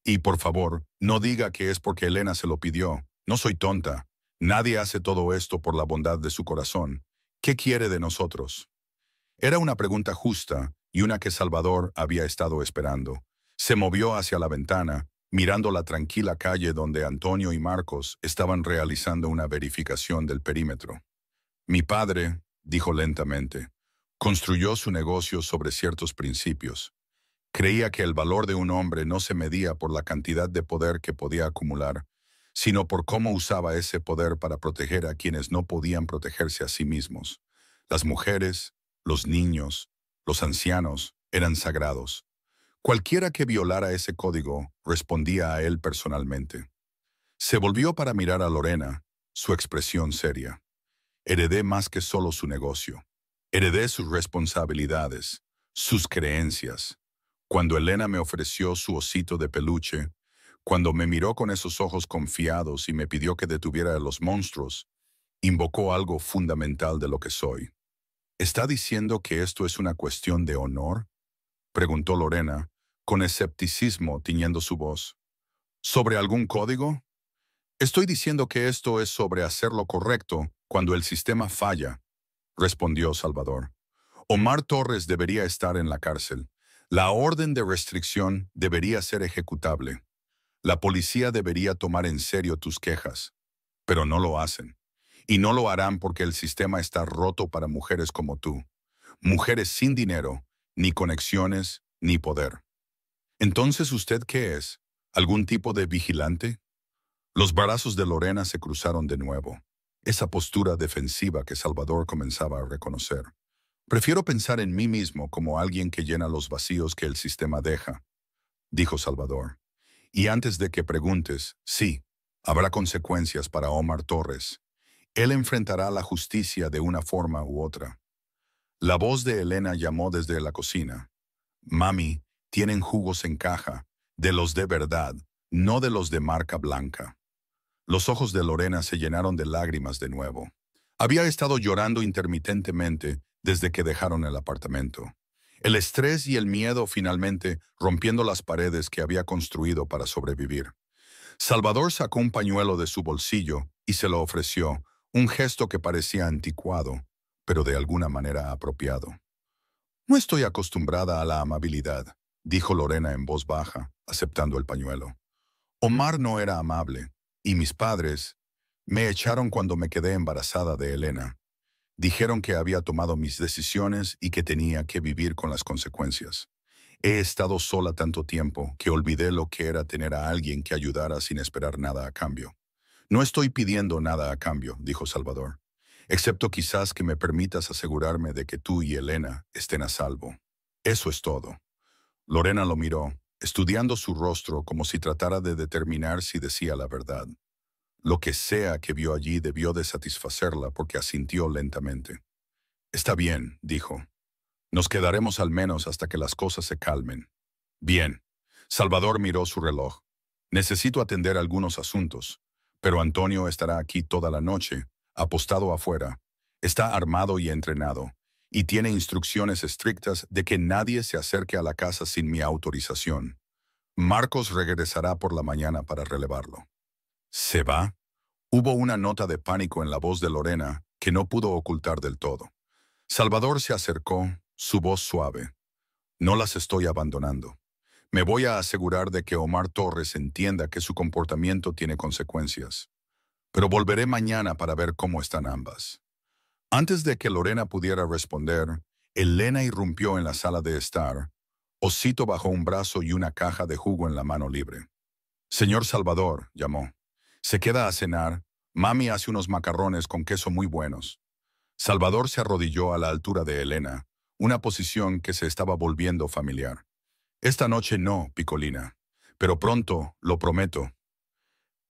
Y por favor, no diga que es porque Elena se lo pidió. No soy tonta. Nadie hace todo esto por la bondad de su corazón. ¿Qué quiere de nosotros? Era una pregunta justa y una que Salvador había estado esperando. Se movió hacia la ventana, mirando la tranquila calle donde Antonio y Marcos estaban realizando una verificación del perímetro. Mi padre, dijo lentamente, construyó su negocio sobre ciertos principios. Creía que el valor de un hombre no se medía por la cantidad de poder que podía acumular, sino por cómo usaba ese poder para proteger a quienes no podían protegerse a sí mismos. Las mujeres, los niños, los ancianos eran sagrados. Cualquiera que violara ese código respondía a él personalmente. Se volvió para mirar a Lorena, su expresión seria. Heredé más que solo su negocio. Heredé sus responsabilidades, sus creencias. Cuando Elena me ofreció su osito de peluche, cuando me miró con esos ojos confiados y me pidió que detuviera a los monstruos, invocó algo fundamental de lo que soy. ¿Está diciendo que esto es una cuestión de honor?, preguntó Lorena, con escepticismo tiñendo su voz. ¿Sobre algún código? Estoy diciendo que esto es sobre hacer lo correcto cuando el sistema falla, respondió Salvador. Omar Torres debería estar en la cárcel. La orden de restricción debería ser ejecutable. La policía debería tomar en serio tus quejas, pero no lo hacen. Y no lo harán porque el sistema está roto para mujeres como tú. Mujeres sin dinero, ni conexiones, ni poder. Entonces, ¿usted qué es? ¿Algún tipo de vigilante? Los brazos de Lorena se cruzaron de nuevo. Esa postura defensiva que Salvador comenzaba a reconocer. Prefiero pensar en mí mismo como alguien que llena los vacíos que el sistema deja, dijo Salvador. Y antes de que preguntes, sí, habrá consecuencias para Omar Torres. Él enfrentará la justicia de una forma u otra. La voz de Elena llamó desde la cocina. Mami, tienen jugos en caja, de los de verdad, no de los de marca blanca. Los ojos de Lorena se llenaron de lágrimas de nuevo. Había estado llorando intermitentemente desde que dejaron el apartamento. El estrés y el miedo finalmente rompiendo las paredes que había construido para sobrevivir. Salvador sacó un pañuelo de su bolsillo y se lo ofreció, un gesto que parecía anticuado, pero de alguna manera apropiado. No estoy acostumbrada a la amabilidad, dijo Lorena en voz baja, aceptando el pañuelo. Omar no era amable, y mis padres me echaron cuando me quedé embarazada de Elena. Dijeron que había tomado mis decisiones y que tenía que vivir con las consecuencias. He estado sola tanto tiempo que olvidé lo que era tener a alguien que ayudara sin esperar nada a cambio. No estoy pidiendo nada a cambio, dijo Salvador, excepto quizás que me permitas asegurarme de que tú y Elena estén a salvo. Eso es todo. Lorena lo miró, estudiando su rostro como si tratara de determinar si decía la verdad. Lo que sea que vio allí debió de satisfacerla porque asintió lentamente. Está bien, dijo. Nos quedaremos al menos hasta que las cosas se calmen. Bien. Salvador miró su reloj. Necesito atender algunos asuntos, pero Antonio estará aquí toda la noche, apostado afuera. Está armado y entrenado, y tiene instrucciones estrictas de que nadie se acerque a la casa sin mi autorización. Marcos regresará por la mañana para relevarlo. ¿Se va? Hubo una nota de pánico en la voz de Lorena que no pudo ocultar del todo. Salvador se acercó, su voz suave. No las estoy abandonando. Me voy a asegurar de que Omar Torres entienda que su comportamiento tiene consecuencias. Pero volveré mañana para ver cómo están ambas. Antes de que Lorena pudiera responder, Elena irrumpió en la sala de estar, osito bajo un brazo y una caja de jugo en la mano libre. Señor Salvador, llamó. ¿Se queda a cenar? Mami hace unos macarrones con queso muy buenos. Salvador se arrodilló a la altura de Elena, una posición que se estaba volviendo familiar. Esta noche no, Picolina, pero pronto, lo prometo.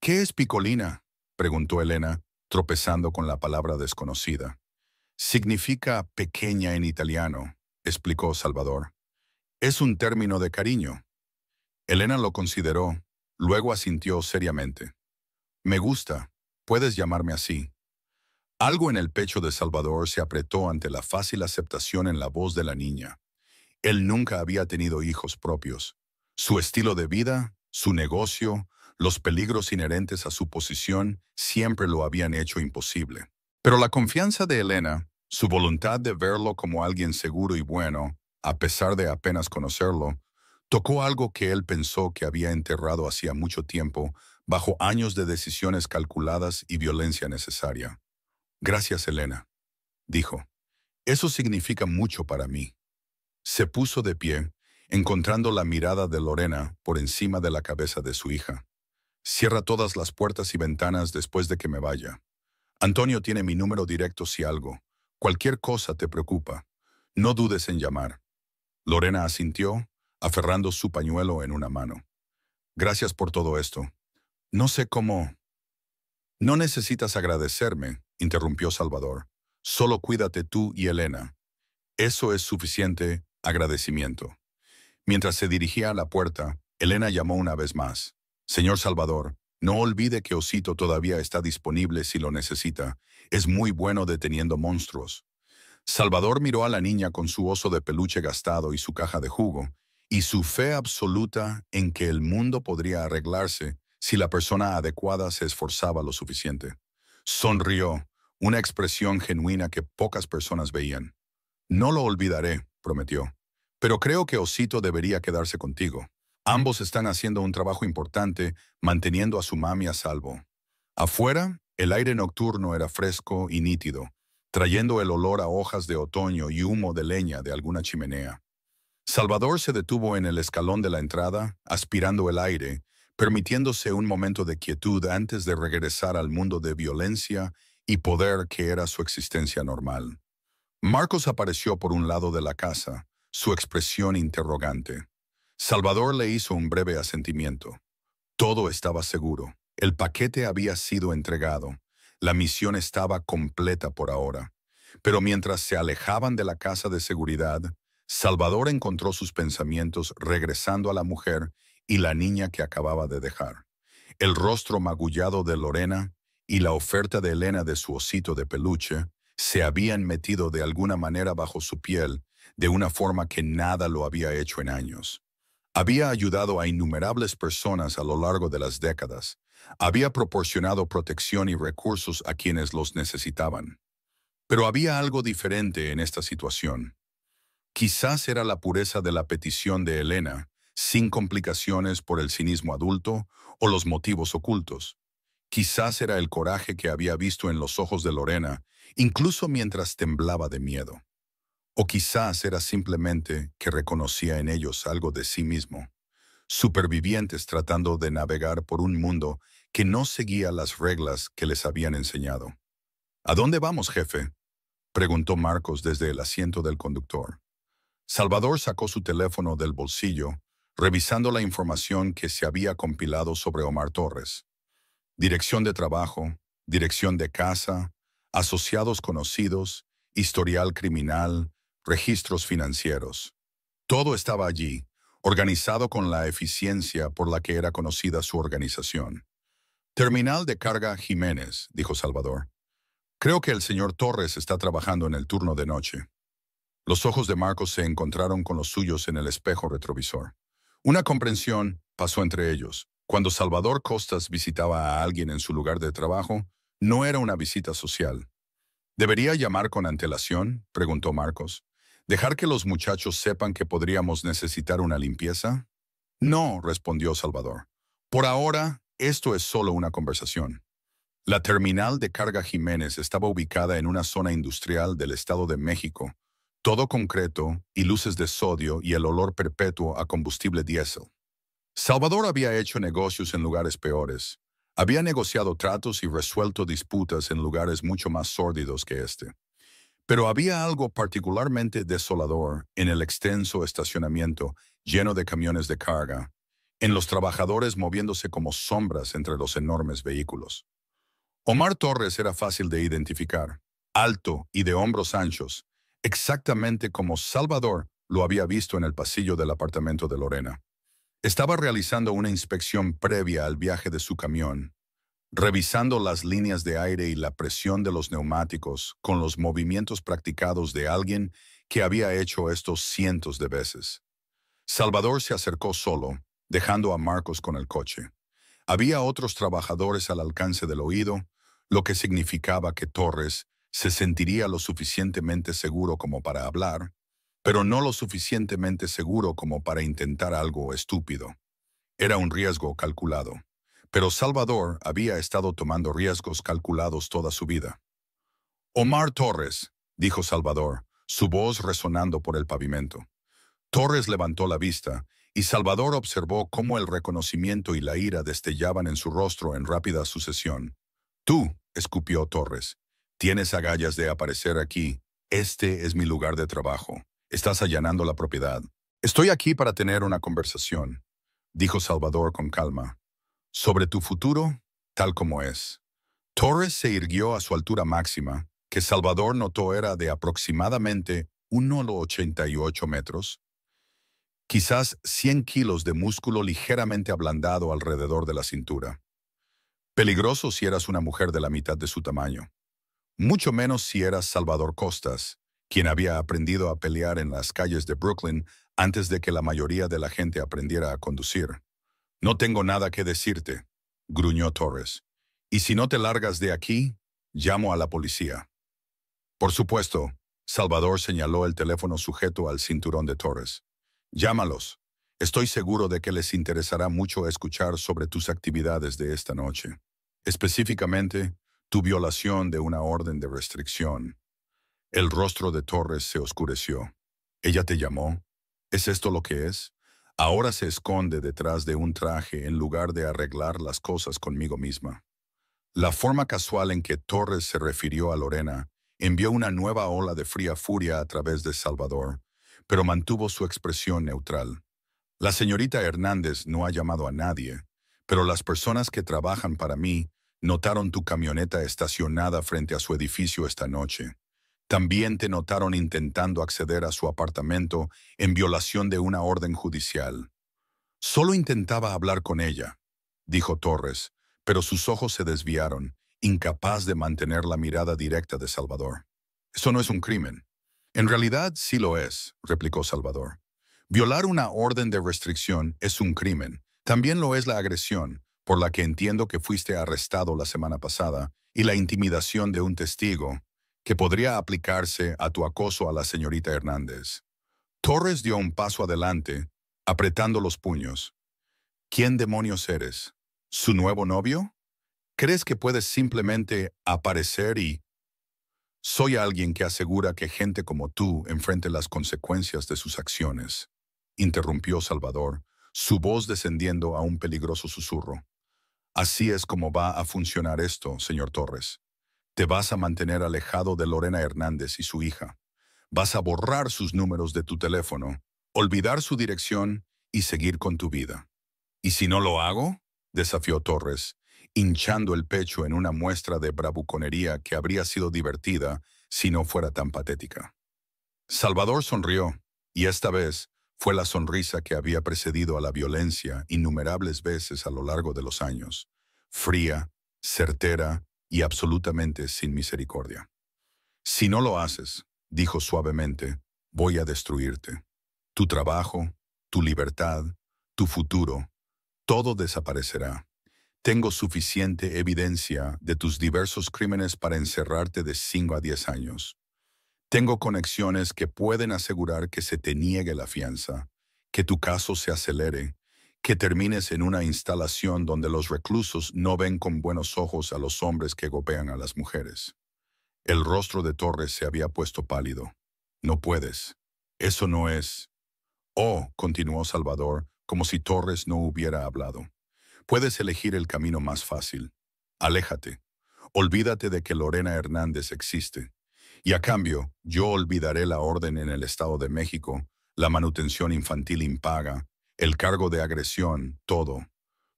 ¿Qué es Picolina?, preguntó Elena, tropezando con la palabra desconocida. Significa pequeña en italiano, explicó Salvador. Es un término de cariño. Elena lo consideró, luego asintió seriamente. Me gusta, puedes llamarme así. Algo en el pecho de Salvador se apretó ante la fácil aceptación en la voz de la niña. Él nunca había tenido hijos propios. Su estilo de vida, su negocio, los peligros inherentes a su posición siempre lo habían hecho imposible. Pero la confianza de Elena, su voluntad de verlo como alguien seguro y bueno, a pesar de apenas conocerlo, tocó algo que él pensó que había enterrado hacía mucho tiempo bajo años de decisiones calculadas y violencia necesaria. Gracias, Elena, dijo. Eso significa mucho para mí. Se puso de pie, encontrando la mirada de Lorena por encima de la cabeza de su hija. Cierra todas las puertas y ventanas después de que me vaya. Antonio tiene mi número directo si algo, cualquier cosa te preocupa. No dudes en llamar. Lorena asintió, aferrando su pañuelo en una mano. Gracias por todo esto. No sé cómo... No necesitas agradecerme, interrumpió Salvador. Solo cuídate tú y Elena. Eso es suficiente agradecimiento. Mientras se dirigía a la puerta, Elena llamó una vez más. Señor Salvador, no olvide que Osito todavía está disponible si lo necesita. Es muy bueno deteniendo monstruos. Salvador miró a la niña con su oso de peluche gastado y su caja de jugo, y su fe absoluta en que el mundo podría arreglarse si la persona adecuada se esforzaba lo suficiente. Sonrió, una expresión genuina que pocas personas veían. No lo olvidaré, prometió. Pero creo que Osito debería quedarse contigo. Ambos están haciendo un trabajo importante, manteniendo a su mami a salvo. Afuera, el aire nocturno era fresco y nítido, trayendo el olor a hojas de otoño y humo de leña de alguna chimenea. Salvador se detuvo en el escalón de la entrada, aspirando el aire, permitiéndose un momento de quietud antes de regresar al mundo de violencia y poder que era su existencia normal. Marcos apareció por un lado de la casa, su expresión interrogante. Salvador le hizo un breve asentimiento. Todo estaba seguro. El paquete había sido entregado. La misión estaba completa por ahora. Pero mientras se alejaban de la casa de seguridad, Salvador encontró sus pensamientos regresando a la mujer y la niña que acababa de dejar. El rostro magullado de Lorena y la oferta de Elena de su osito de peluche se habían metido de alguna manera bajo su piel, de una forma que nada lo había hecho en años. Había ayudado a innumerables personas a lo largo de las décadas. Había proporcionado protección y recursos a quienes los necesitaban. Pero había algo diferente en esta situación. Quizás era la pureza de la petición de Elena, sin complicaciones por el cinismo adulto o los motivos ocultos. Quizás era el coraje que había visto en los ojos de Lorena, incluso mientras temblaba de miedo. O quizás era simplemente que reconocía en ellos algo de sí mismo, supervivientes tratando de navegar por un mundo que no seguía las reglas que les habían enseñado. ¿A dónde vamos, jefe?, preguntó Marcos desde el asiento del conductor. Salvador sacó su teléfono del bolsillo, revisando la información que se había compilado sobre Omar Torres. Dirección de trabajo, dirección de casa, asociados conocidos, historial criminal, registros financieros. Todo estaba allí, organizado con la eficiencia por la que era conocida su organización. Terminal de carga Jiménez, dijo Salvador. Creo que el señor Torres está trabajando en el turno de noche. Los ojos de Marcos se encontraron con los suyos en el espejo retrovisor. Una comprensión pasó entre ellos. Cuando Salvador Costas visitaba a alguien en su lugar de trabajo, no era una visita social. ¿Debería llamar con antelación?, preguntó Marcos. ¿Dejar que los muchachos sepan que podríamos necesitar una limpieza? No, respondió Salvador. Por ahora, esto es solo una conversación. La terminal de carga Jiménez estaba ubicada en una zona industrial del Estado de México, todo concreto y luces de sodio y el olor perpetuo a combustible diésel. Salvador había hecho negocios en lugares peores. Había negociado tratos y resuelto disputas en lugares mucho más sórdidos que este. Pero había algo particularmente desolador en el extenso estacionamiento lleno de camiones de carga, en los trabajadores moviéndose como sombras entre los enormes vehículos. Omar Torres era fácil de identificar, alto y de hombros anchos, exactamente como Salvador lo había visto en el pasillo del apartamento de Lorena. Estaba realizando una inspección previa al viaje de su camión, revisando las líneas de aire y la presión de los neumáticos con los movimientos practicados de alguien que había hecho esto cientos de veces. Salvador se acercó solo, dejando a Marcos con el coche. Había otros trabajadores al alcance del oído, lo que significaba que Torres se sentiría lo suficientemente seguro como para hablar, pero no lo suficientemente seguro como para intentar algo estúpido. Era un riesgo calculado. Pero Salvador había estado tomando riesgos calculados toda su vida. Omar Torres, dijo Salvador, su voz resonando por el pavimento. Torres levantó la vista, y Salvador observó cómo el reconocimiento y la ira destellaban en su rostro en rápida sucesión. Tú, escupió Torres, tienes agallas de aparecer aquí. Este es mi lugar de trabajo. Estás allanando la propiedad. Estoy aquí para tener una conversación, dijo Salvador con calma. Sobre tu futuro, tal como es. Torres se irguió a su altura máxima, que Salvador notó era de aproximadamente 1,88 metros. Quizás 100 kilos de músculo ligeramente ablandado alrededor de la cintura. Peligroso si eras una mujer de la mitad de su tamaño. Mucho menos si eras Salvador Costas, quien había aprendido a pelear en las calles de Brooklyn antes de que la mayoría de la gente aprendiera a conducir. No tengo nada que decirte, gruñó Torres. Y si no te largas de aquí, llamo a la policía. Por supuesto, Salvador señaló el teléfono sujeto al cinturón de Torres. Llámalos. Estoy seguro de que les interesará mucho escuchar sobre tus actividades de esta noche. Específicamente, tu violación de una orden de restricción. El rostro de Torres se oscureció. ¿Ella te llamó? ¿Es esto lo que es? Ahora se esconde detrás de un traje en lugar de arreglar las cosas conmigo misma. La forma casual en que Torres se refirió a Lorena envió una nueva ola de fría furia a través de Salvador, pero mantuvo su expresión neutral. La señorita Hernández no ha llamado a nadie, pero las personas que trabajan para mí notaron tu camioneta estacionada frente a su edificio esta noche. También te notaron intentando acceder a su apartamento en violación de una orden judicial. Solo intentaba hablar con ella, dijo Torres, pero sus ojos se desviaron, incapaz de mantener la mirada directa de Salvador. Eso no es un crimen. En realidad sí lo es, replicó Salvador. Violar una orden de restricción es un crimen. También lo es la agresión, por la que entiendo que fuiste arrestado la semana pasada, y la intimidación de un testigo, que podría aplicarse a tu acoso a la señorita Hernández. Torres dio un paso adelante, apretando los puños. ¿Quién demonios eres? ¿Su nuevo novio? ¿Crees que puedes simplemente aparecer y... Soy alguien que asegura que gente como tú enfrente las consecuencias de sus acciones, interrumpió Salvador, su voz descendiendo a un peligroso susurro. Así es como va a funcionar esto, señor Torres. Te vas a mantener alejado de Lorena Hernández y su hija. Vas a borrar sus números de tu teléfono, olvidar su dirección y seguir con tu vida. ¿Y si no lo hago? Desafió Torres, hinchando el pecho en una muestra de bravuconería que habría sido divertida si no fuera tan patética. Salvador sonrió, y esta vez fue la sonrisa que había precedido a la violencia innumerables veces a lo largo de los años, fría, certera y absolutamente sin misericordia. Si no lo haces, dijo suavemente, voy a destruirte. Tu trabajo, tu libertad, tu futuro, todo desaparecerá. Tengo suficiente evidencia de tus diversos crímenes para encerrarte de 5 a 10 años. Tengo conexiones que pueden asegurar que se te niegue la fianza, que tu caso se acelere, que termines en una instalación donde los reclusos no ven con buenos ojos a los hombres que golpean a las mujeres. El rostro de Torres se había puesto pálido. No puedes. Eso no es. Oh, continuó Salvador, como si Torres no hubiera hablado. Puedes elegir el camino más fácil. Aléjate. Olvídate de que Lorena Hernández existe. Y a cambio, yo olvidaré la orden en el Estado de México, la manutención infantil impaga, el cargo de agresión, todo.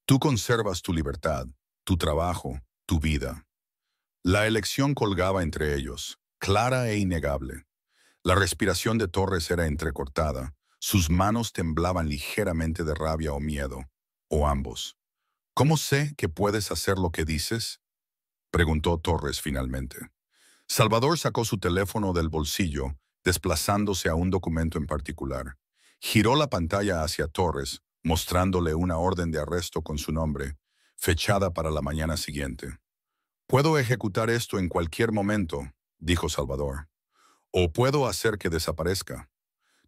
Tú conservas tu libertad, tu trabajo, tu vida. La elección colgaba entre ellos, clara e innegable. La respiración de Torres era entrecortada, sus manos temblaban ligeramente de rabia o miedo, o ambos. ¿Cómo sé que puedes hacer lo que dices?, preguntó Torres finalmente. Salvador sacó su teléfono del bolsillo, desplazándose a un documento en particular. Giró la pantalla hacia Torres, mostrándole una orden de arresto con su nombre, fechada para la mañana siguiente. Puedo ejecutar esto en cualquier momento, dijo Salvador. O puedo hacer que desaparezca.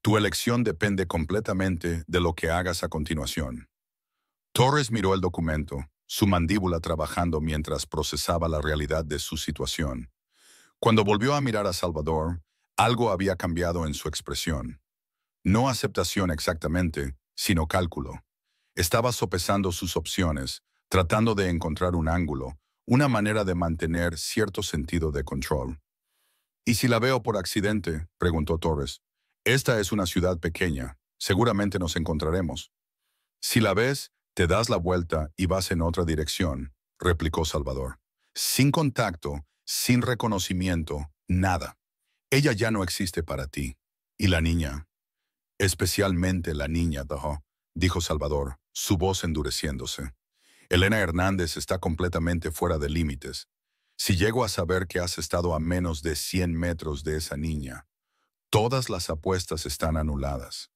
Tu elección depende completamente de lo que hagas a continuación. Torres miró el documento, su mandíbula trabajando mientras procesaba la realidad de su situación. Cuando volvió a mirar a Salvador, algo había cambiado en su expresión. No aceptación exactamente, sino cálculo. Estaba sopesando sus opciones, tratando de encontrar un ángulo, una manera de mantener cierto sentido de control. ¿Y si la veo por accidente?, preguntó Torres. Esta es una ciudad pequeña. Seguramente nos encontraremos. Si la ves, te das la vuelta y vas en otra dirección, replicó Salvador. Sin contacto, sin reconocimiento, nada. Ella ya no existe para ti. ¿Y la niña? Especialmente la niña, dijo Salvador, su voz endureciéndose. Elena Hernández está completamente fuera de límites. Si llego a saber que has estado a menos de 100 metros de esa niña, todas las apuestas están anuladas.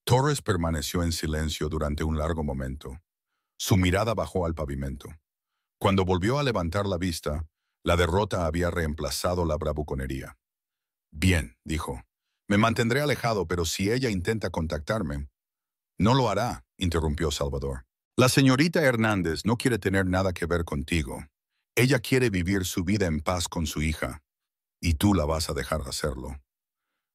Torres permaneció en silencio durante un largo momento. Su mirada bajó al pavimento. Cuando volvió a levantar la vista, la derrota había reemplazado la bravuconería. Bien, dijo. Me mantendré alejado, pero si ella intenta contactarme... No lo hará, interrumpió Salvador. La señorita Hernández no quiere tener nada que ver contigo. Ella quiere vivir su vida en paz con su hija, y tú la vas a dejar hacerlo.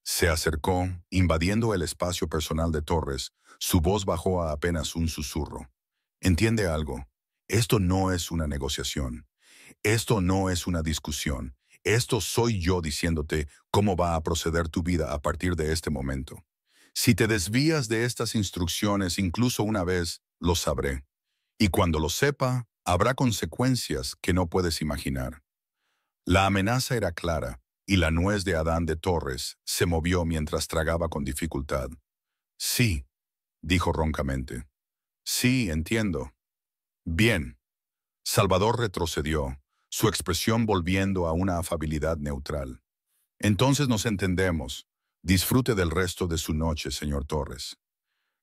Se acercó, invadiendo el espacio personal de Torres. Su voz bajó a apenas un susurro. Entiende algo. Esto no es una negociación. Esto no es una discusión. Esto soy yo diciéndote cómo va a proceder tu vida a partir de este momento. Si te desvías de estas instrucciones incluso una vez, lo sabré. Y cuando lo sepa, habrá consecuencias que no puedes imaginar. La amenaza era clara, y la nuez de Adán de Torres se movió mientras tragaba con dificultad. Sí, dijo roncamente. Sí, entiendo. Bien. Salvador retrocedió, su expresión volviendo a una afabilidad neutral. Entonces nos entendemos. Disfrute del resto de su noche, señor Torres.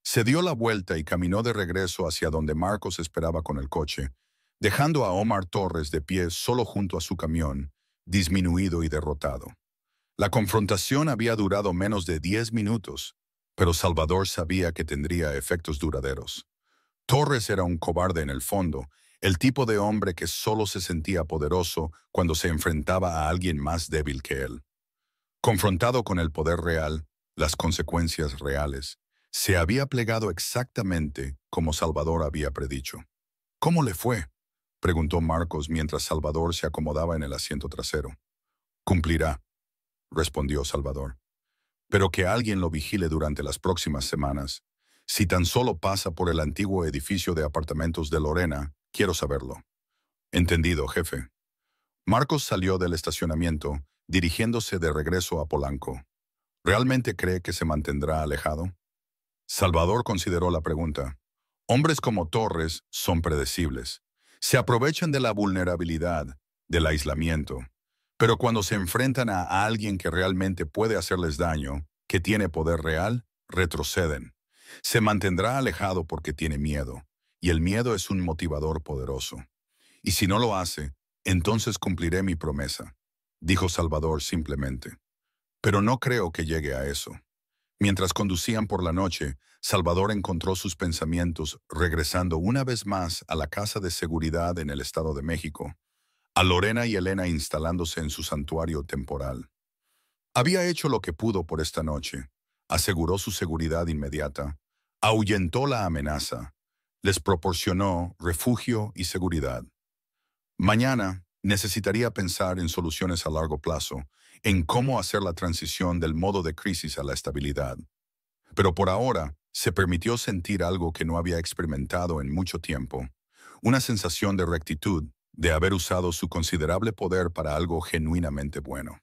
Se dio la vuelta y caminó de regreso hacia donde Marcos esperaba con el coche, dejando a Omar Torres de pie solo junto a su camión, disminuido y derrotado. La confrontación había durado menos de 10 minutos, pero Salvador sabía que tendría efectos duraderos. Torres era un cobarde en el fondo, el tipo de hombre que solo se sentía poderoso cuando se enfrentaba a alguien más débil que él. Confrontado con el poder real, las consecuencias reales, se había plegado exactamente como Salvador había predicho. ¿Cómo le fue?, preguntó Marcos mientras Salvador se acomodaba en el asiento trasero. Cumplirá, respondió Salvador. Pero que alguien lo vigile durante las próximas semanas. Si tan solo pasa por el antiguo edificio de apartamentos de Lorena, quiero saberlo. Entendido, jefe. Marcos salió del estacionamiento, dirigiéndose de regreso a Polanco. ¿Realmente cree que se mantendrá alejado? Salvador consideró la pregunta. Hombres como Torres son predecibles. Se aprovechan de la vulnerabilidad, del aislamiento. Pero cuando se enfrentan a alguien que realmente puede hacerles daño, que tiene poder real, retroceden. Se mantendrá alejado porque tiene miedo, y el miedo es un motivador poderoso. Y si no lo hace, entonces cumpliré mi promesa, dijo Salvador simplemente. Pero no creo que llegue a eso. Mientras conducían por la noche, Salvador encontró sus pensamientos regresando una vez más a la casa de seguridad en el Estado de México, a Lorena y Elena instalándose en su santuario temporal. Había hecho lo que pudo por esta noche, aseguró su seguridad inmediata, ahuyentó la amenaza, les proporcionó refugio y seguridad. Mañana necesitaría pensar en soluciones a largo plazo, en cómo hacer la transición del modo de crisis a la estabilidad. Pero por ahora, se permitió sentir algo que no había experimentado en mucho tiempo, una sensación de rectitud, de haber usado su considerable poder para algo genuinamente bueno.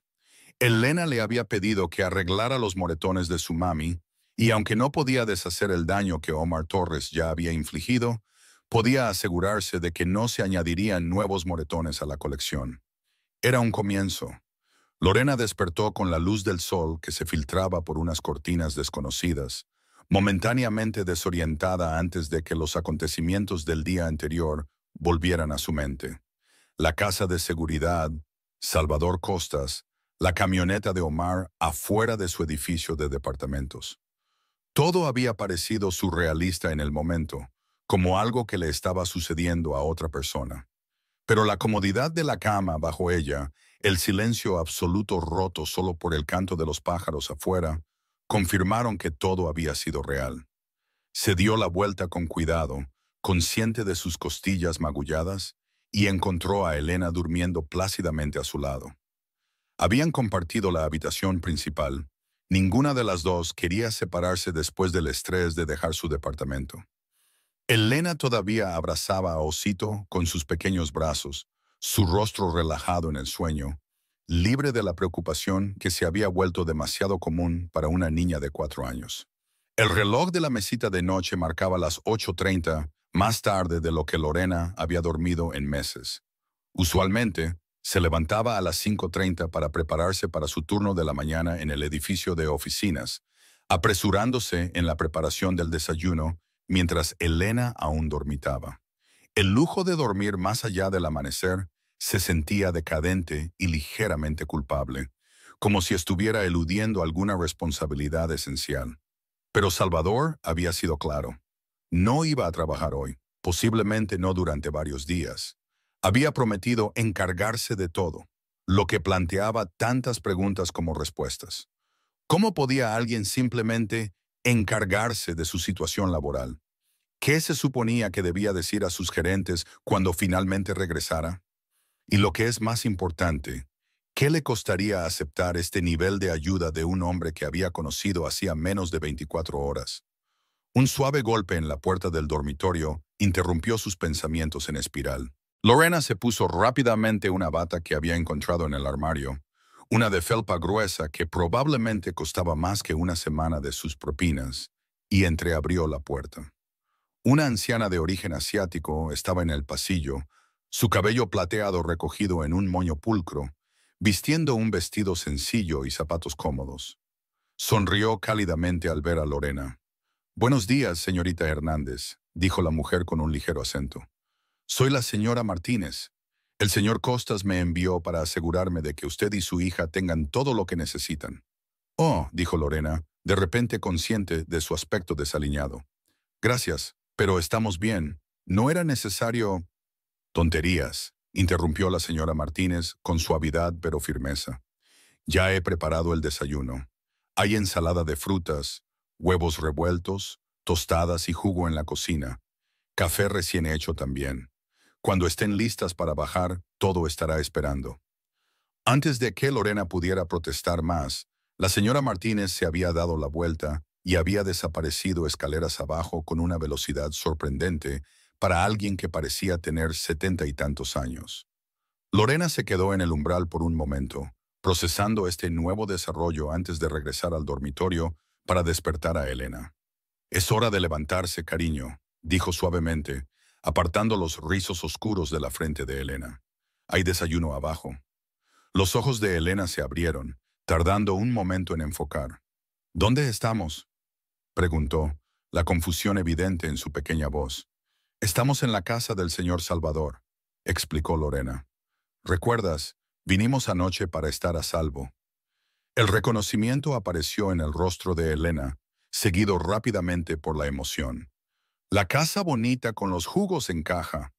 Elena le había pedido que arreglara los moretones de su mami, y aunque no podía deshacer el daño que Omar Torres ya había infligido, podía asegurarse de que no se añadirían nuevos moretones a la colección. Era un comienzo. Lorena despertó con la luz del sol que se filtraba por unas cortinas desconocidas, momentáneamente desorientada antes de que los acontecimientos del día anterior volvieran a su mente. La casa de seguridad, Salvador Costas, la camioneta de Omar afuera de su edificio de departamentos. Todo había parecido surrealista en el momento, como algo que le estaba sucediendo a otra persona. Pero la comodidad de la cama bajo ella, el silencio absoluto roto solo por el canto de los pájaros afuera, confirmaron que todo había sido real. Se dio la vuelta con cuidado, consciente de sus costillas magulladas, y encontró a Elena durmiendo plácidamente a su lado. Habían compartido la habitación principal. Ninguna de las dos quería separarse después del estrés de dejar su departamento. Elena todavía abrazaba a Osito con sus pequeños brazos, su rostro relajado en el sueño, libre de la preocupación que se había vuelto demasiado común para una niña de 4 años. El reloj de la mesita de noche marcaba las 8:30, más tarde de lo que Lorena había dormido en meses. Usualmente, se levantaba a las 5:30 para prepararse para su turno de la mañana en el edificio de oficinas, apresurándose en la preparación del desayuno mientras Elena aún dormitaba. El lujo de dormir más allá del amanecer se sentía decadente y ligeramente culpable, como si estuviera eludiendo alguna responsabilidad esencial. Pero Salvador había sido claro. No iba a trabajar hoy, posiblemente no durante varios días. Había prometido encargarse de todo, lo que planteaba tantas preguntas como respuestas. ¿Cómo podía alguien simplemente encargarse de su situación laboral? ¿Qué se suponía que debía decir a sus gerentes cuando finalmente regresara? Y lo que es más importante, ¿qué le costaría aceptar este nivel de ayuda de un hombre que había conocido hacía menos de 24 horas? Un suave golpe en la puerta del dormitorio interrumpió sus pensamientos en espiral. Lorena se puso rápidamente una bata que había encontrado en el armario, una de felpa gruesa que probablemente costaba más que una semana de sus propinas, y entreabrió la puerta. Una anciana de origen asiático estaba en el pasillo, su cabello plateado recogido en un moño pulcro, vistiendo un vestido sencillo y zapatos cómodos. Sonrió cálidamente al ver a Lorena. «Buenos días, señorita Hernández», dijo la mujer con un ligero acento. «Soy la señora Martínez. El señor Costas me envió para asegurarme de que usted y su hija tengan todo lo que necesitan». «Oh», dijo Lorena, de repente consciente de su aspecto desaliñado. «Gracias, pero estamos bien. No era necesario...» «Tonterías», interrumpió la señora Martínez con suavidad pero firmeza. «Ya he preparado el desayuno. Hay ensalada de frutas, huevos revueltos, tostadas y jugo en la cocina. Café recién hecho también. Cuando estén listas para bajar, todo estará esperando». Antes de que Lorena pudiera protestar más, la señora Martínez se había dado la vuelta y había desaparecido escaleras abajo con una velocidad sorprendente para alguien que parecía tener 70 y tantos años. Lorena se quedó en el umbral por un momento, procesando este nuevo desarrollo antes de regresar al dormitorio para despertar a Elena. «Es hora de levantarse, cariño», dijo suavemente, apartando los rizos oscuros de la frente de Elena. «Hay desayuno abajo». Los ojos de Elena se abrieron, tardando un momento en enfocar. «¿Dónde estamos?», preguntó, la confusión evidente en su pequeña voz. «Estamos en la casa del señor Salvador», explicó Lorena. «¿Recuerdas? Vinimos anoche para estar a salvo». El reconocimiento apareció en el rostro de Elena, seguido rápidamente por la emoción. «La casa bonita con los jugos en caja.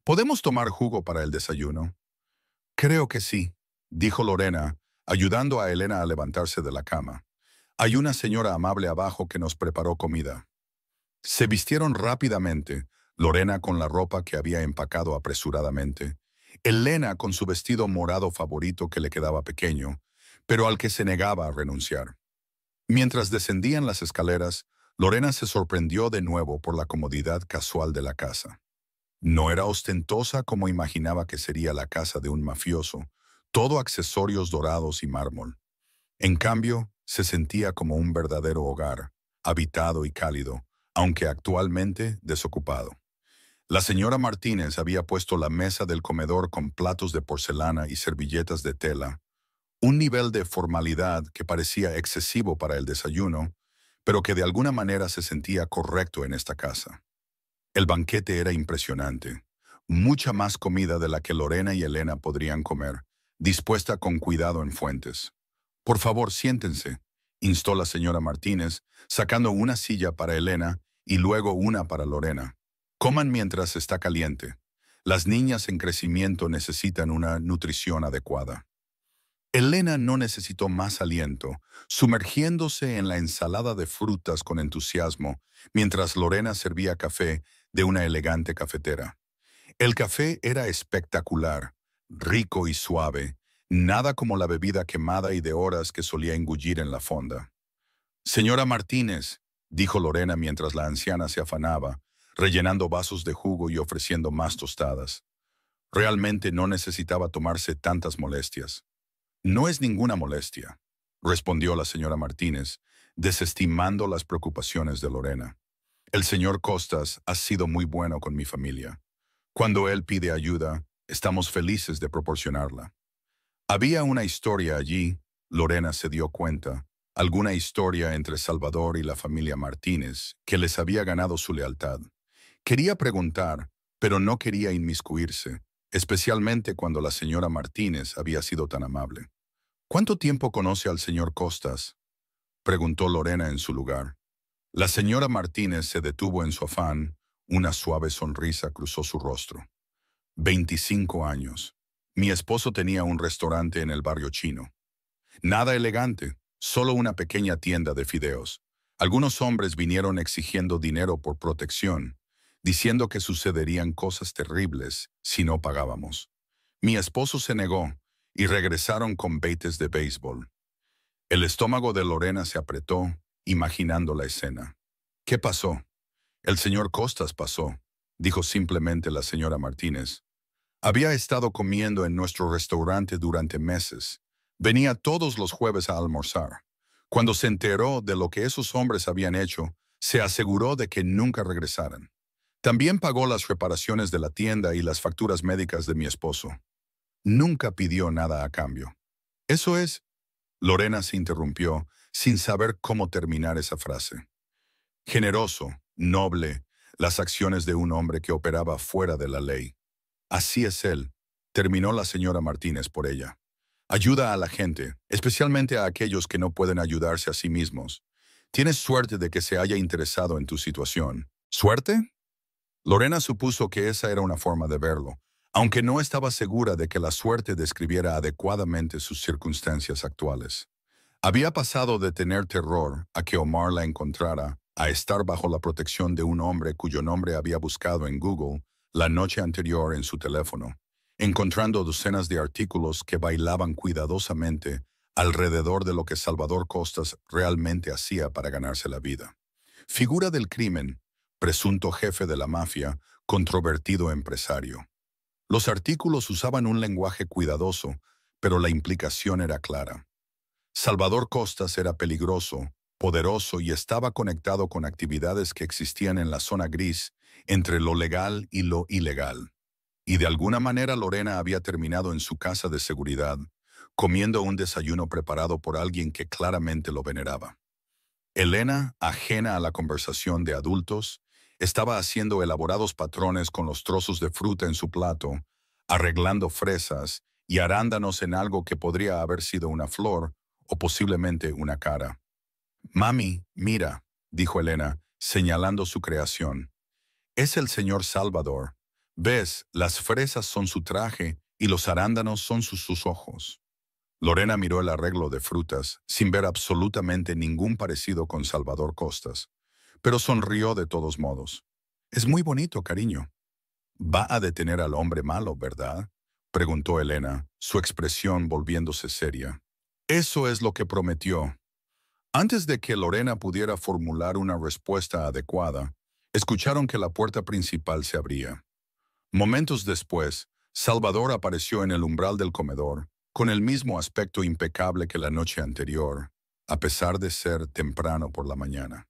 ¿Podemos tomar jugo para el desayuno?». «Creo que sí», dijo Lorena, ayudando a Elena a levantarse de la cama. «Hay una señora amable abajo que nos preparó comida». Se vistieron rápidamente, Lorena con la ropa que había empacado apresuradamente, Elena con su vestido morado favorito que le quedaba pequeño, pero al que se negaba a renunciar. Mientras descendían las escaleras, Lorena se sorprendió de nuevo por la comodidad casual de la casa. No era ostentosa como imaginaba que sería la casa de un mafioso, todo accesorios dorados y mármol. En cambio, se sentía como un verdadero hogar, habitado y cálido, aunque actualmente desocupado. La señora Martínez había puesto la mesa del comedor con platos de porcelana y servilletas de tela, un nivel de formalidad que parecía excesivo para el desayuno, pero que de alguna manera se sentía correcto en esta casa. El banquete era impresionante, mucha más comida de la que Lorena y Elena podrían comer, dispuesta con cuidado en fuentes. «Por favor, siéntense», instó la señora Martínez, sacando una silla para Elena y luego una para Lorena. «Coman mientras está caliente. Las niñas en crecimiento necesitan una nutrición adecuada». Elena no necesitó más aliento, sumergiéndose en la ensalada de frutas con entusiasmo, mientras Lorena servía café de una elegante cafetera. El café era espectacular, rico y suave, nada como la bebida quemada y de horas que solía engullir en la fonda. «Señora Martínez», dijo Lorena mientras la anciana se afanaba, rellenando vasos de jugo y ofreciendo más tostadas. Realmente no necesitaba tomarse tantas molestias. «No es ninguna molestia», respondió la señora Martínez, desestimando las preocupaciones de Lorena. El señor Costas ha sido muy bueno con mi familia. Cuando él pide ayuda, estamos felices de proporcionarla. Había una historia allí, Lorena se dio cuenta, alguna historia entre Salvador y la familia Martínez que les había ganado su lealtad. Quería preguntar, pero no quería inmiscuirse, especialmente cuando la señora Martínez había sido tan amable. ¿Cuánto tiempo conoce al señor Costas?, preguntó Lorena en su lugar. La señora Martínez se detuvo en su afán, una suave sonrisa cruzó su rostro. 25 años. Mi esposo tenía un restaurante en el barrio chino. Nada elegante, solo una pequeña tienda de fideos. Algunos hombres vinieron exigiendo dinero por protección, diciendo que sucederían cosas terribles si no pagábamos. Mi esposo se negó y regresaron con bates de béisbol. El estómago de Lorena se apretó, imaginando la escena. ¿Qué pasó? El señor Costas pasó, dijo simplemente la señora Martínez. Había estado comiendo en nuestro restaurante durante meses. Venía todos los jueves a almorzar. Cuando se enteró de lo que esos hombres habían hecho, se aseguró de que nunca regresaran. También pagó las reparaciones de la tienda y las facturas médicas de mi esposo. Nunca pidió nada a cambio. Eso es. Lorena se interrumpió, sin saber cómo terminar esa frase. Generoso, noble, las acciones de un hombre que operaba fuera de la ley. Así es él, terminó la señora Martínez por ella. Ayuda a la gente, especialmente a aquellos que no pueden ayudarse a sí mismos. Tienes suerte de que se haya interesado en tu situación. ¿Suerte? Lorena supuso que esa era una forma de verlo, aunque no estaba segura de que la suerte describiera adecuadamente sus circunstancias actuales. Había pasado de tener terror a que Omar la encontrara, a estar bajo la protección de un hombre cuyo nombre había buscado en Google la noche anterior en su teléfono, encontrando docenas de artículos que bailaban cuidadosamente alrededor de lo que Salvador Costas realmente hacía para ganarse la vida. Figura del crimen, presunto jefe de la mafia, controvertido empresario. Los artículos usaban un lenguaje cuidadoso, pero la implicación era clara. Salvador Costas era peligroso, poderoso y estaba conectado con actividades que existían en la zona gris entre lo legal y lo ilegal. Y de alguna manera Lorena había terminado en su casa de seguridad, comiendo un desayuno preparado por alguien que claramente lo veneraba. Elena, ajena a la conversación de adultos, estaba haciendo elaborados patrones con los trozos de fruta en su plato, arreglando fresas y arándanos en algo que podría haber sido una flor o posiblemente una cara. «Mami, mira», dijo Elena, señalando su creación. «Es el señor Salvador. ¿Ves? Las fresas son su traje y los arándanos son sus ojos». Lorena miró el arreglo de frutas, sin ver absolutamente ningún parecido con Salvador Costas, pero sonrió de todos modos. «Es muy bonito, cariño». «Va a detener al hombre malo, ¿verdad?», preguntó Elena, su expresión volviéndose seria. «Eso es lo que prometió». Antes de que Lorena pudiera formular una respuesta adecuada, escucharon que la puerta principal se abría. Momentos después, Salvador apareció en el umbral del comedor, con el mismo aspecto impecable que la noche anterior, a pesar de ser temprano por la mañana.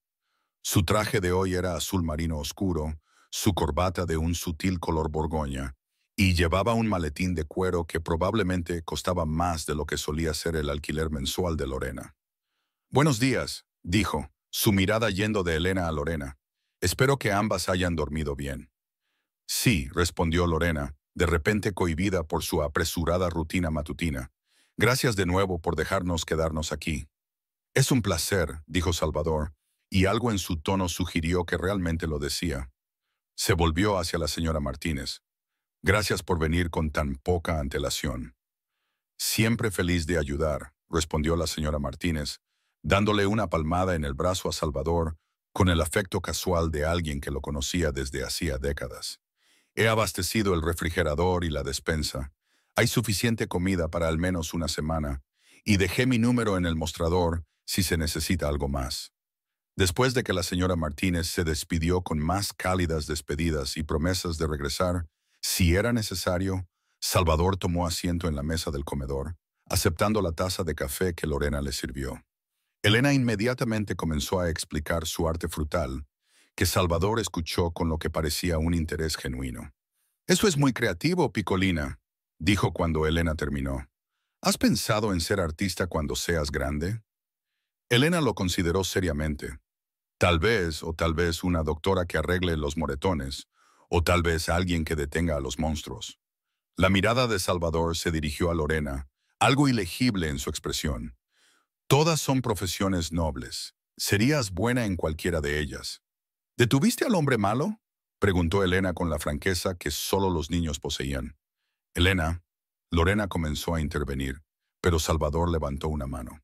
Su traje de hoy era azul marino oscuro, su corbata de un sutil color borgoña, y llevaba un maletín de cuero que probablemente costaba más de lo que solía ser el alquiler mensual de Lorena. «Buenos días», dijo, su mirada yendo de Elena a Lorena. «Espero que ambas hayan dormido bien». «Sí», respondió Lorena, de repente cohibida por su apresurada rutina matutina. «Gracias de nuevo por dejarnos quedarnos aquí». «Es un placer», dijo Salvador, y algo en su tono sugirió que realmente lo decía. Se volvió hacia la señora Martínez. «Gracias por venir con tan poca antelación». «Siempre feliz de ayudar», respondió la señora Martínez, dándole una palmada en el brazo a Salvador con el afecto casual de alguien que lo conocía desde hacía décadas. «He abastecido el refrigerador y la despensa. Hay suficiente comida para al menos una semana, y dejé mi número en el mostrador si se necesita algo más». Después de que la señora Martínez se despidió con más cálidas despedidas y promesas de regresar, si era necesario, Salvador tomó asiento en la mesa del comedor, aceptando la taza de café que Lorena le sirvió. Elena inmediatamente comenzó a explicar su arte frutal, que Salvador escuchó con lo que parecía un interés genuino. «Eso es muy creativo, Piccolina», dijo cuando Elena terminó. «¿Has pensado en ser artista cuando seas grande?» Elena lo consideró seriamente. Tal vez una doctora que arregle los moretones, o tal vez alguien que detenga a los monstruos. La mirada de Salvador se dirigió a Lorena, algo ilegible en su expresión. Todas son profesiones nobles. Serías buena en cualquiera de ellas. ¿Detuviste al hombre malo?, preguntó Elena con la franqueza que solo los niños poseían. Elena, Lorena comenzó a intervenir, pero Salvador levantó una mano.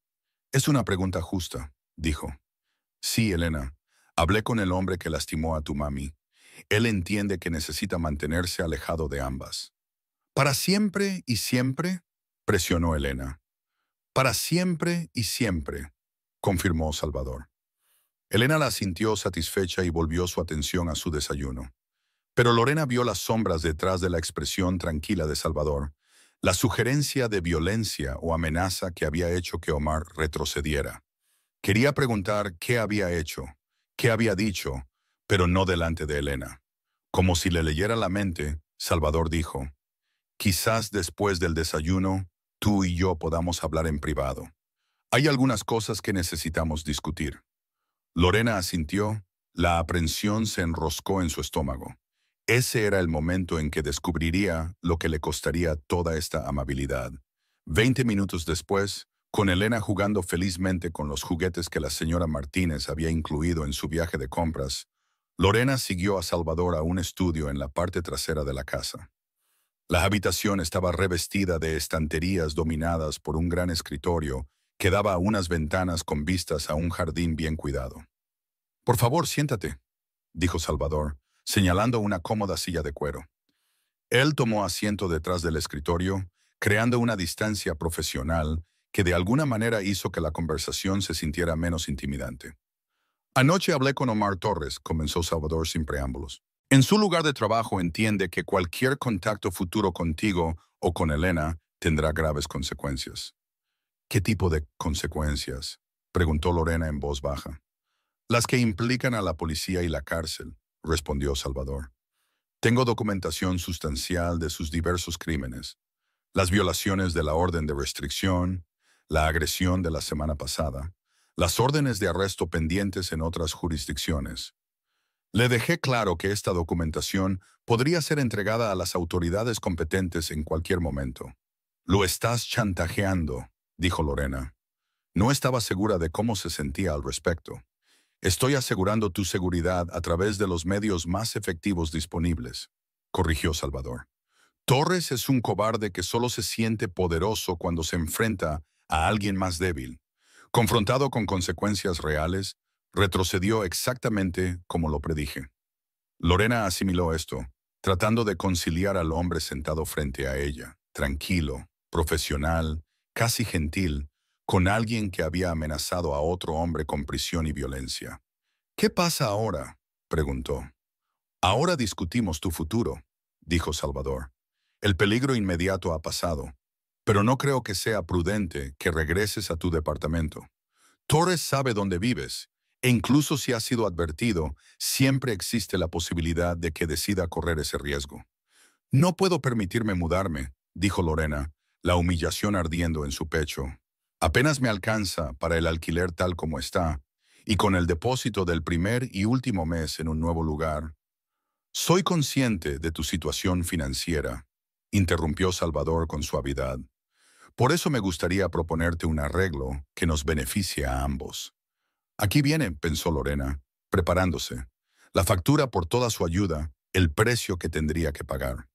«Es una pregunta justa», dijo. «Sí, Elena. Hablé con el hombre que lastimó a tu mami. Él entiende que necesita mantenerse alejado de ambas». «¿Para siempre y siempre?», presionó Elena. «Para siempre y siempre», confirmó Salvador. Elena la sintió satisfecha y volvió su atención a su desayuno. Pero Lorena vio las sombras detrás de la expresión tranquila de Salvador, la sugerencia de violencia o amenaza que había hecho que Omar retrocediera. Quería preguntar qué había hecho, qué había dicho, pero no delante de Elena. Como si le leyera la mente, Salvador dijo: «Quizás después del desayuno, tú y yo podamos hablar en privado. Hay algunas cosas que necesitamos discutir». Lorena asintió, la aprensión se enroscó en su estómago. Ese era el momento en que descubriría lo que le costaría toda esta amabilidad. 20 minutos después, con Elena jugando felizmente con los juguetes que la señora Martínez había incluido en su viaje de compras, Lorena siguió a Salvador a un estudio en la parte trasera de la casa. La habitación estaba revestida de estanterías dominadas por un gran escritorio que daba a unas ventanas con vistas a un jardín bien cuidado. «Por favor, siéntate», dijo Salvador, señalando una cómoda silla de cuero. Él tomó asiento detrás del escritorio, creando una distancia profesional que de alguna manera hizo que la conversación se sintiera menos intimidante. «Anoche hablé con Omar Torres», comenzó Salvador sin preámbulos. «En su lugar de trabajo entiende que cualquier contacto futuro contigo o con Elena tendrá graves consecuencias». «¿Qué tipo de consecuencias?», preguntó Lorena en voz baja. «Las que implican a la policía y la cárcel», respondió Salvador. «Tengo documentación sustancial de sus diversos crímenes, las violaciones de la orden de restricción, la agresión de la semana pasada, las órdenes de arresto pendientes en otras jurisdicciones. Le dejé claro que esta documentación podría ser entregada a las autoridades competentes en cualquier momento». «Lo estás chantajeando», dijo Lorena. No estaba segura de cómo se sentía al respecto. «Estoy asegurando tu seguridad a través de los medios más efectivos disponibles», corrigió Salvador. «Torres es un cobarde que solo se siente poderoso cuando se enfrenta a alguien más débil. Confrontado con consecuencias reales, retrocedió exactamente como lo predije». Lorena asimiló esto, tratando de conciliar al hombre sentado frente a ella, tranquilo, profesional, casi gentil, con alguien que había amenazado a otro hombre con prisión y violencia. «¿Qué pasa ahora?», preguntó. «Ahora discutimos tu futuro», dijo Salvador. «El peligro inmediato ha pasado, pero no creo que sea prudente que regreses a tu departamento. Torres sabe dónde vives, e incluso si has sido advertido, siempre existe la posibilidad de que decida correr ese riesgo». «No puedo permitirme mudarme», dijo Lorena, la humillación ardiendo en su pecho. «Apenas me alcanza para el alquiler tal como está, y con el depósito del primer y último mes en un nuevo lugar». «Soy consciente de tu situación financiera», interrumpió Salvador con suavidad. «Por eso me gustaría proponerte un arreglo que nos beneficie a ambos». «Aquí viene», pensó Lorena, preparándose. «La factura por toda su ayuda, el precio que tendría que pagar».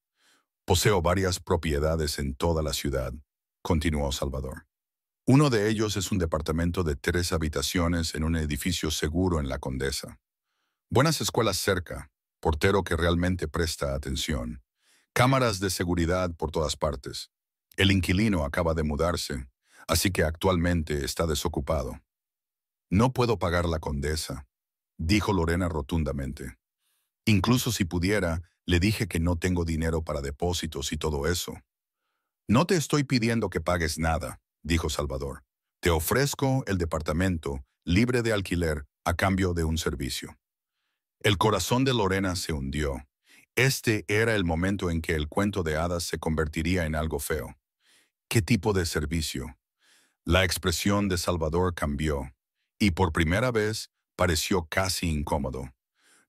«Poseo varias propiedades en toda la ciudad», continuó Salvador. «Uno de ellos es un departamento de 3 habitaciones en un edificio seguro en La Condesa. Buenas escuelas cerca, portero que realmente presta atención, cámaras de seguridad por todas partes. El inquilino acaba de mudarse, así que actualmente está desocupado». «No puedo pagar La Condesa», dijo Lorena rotundamente. «Incluso si pudiera, le dije que no tengo dinero para depósitos y todo eso». «No te estoy pidiendo que pagues nada», dijo Salvador, Te ofrezco el departamento libre de alquiler a cambio de un servicio. El corazón de Lorena se hundió. Este era el momento en que el cuento de hadas se convertiría en algo feo. ¿Qué tipo de servicio? La expresión de Salvador cambió, y por primera vez pareció casi incómodo.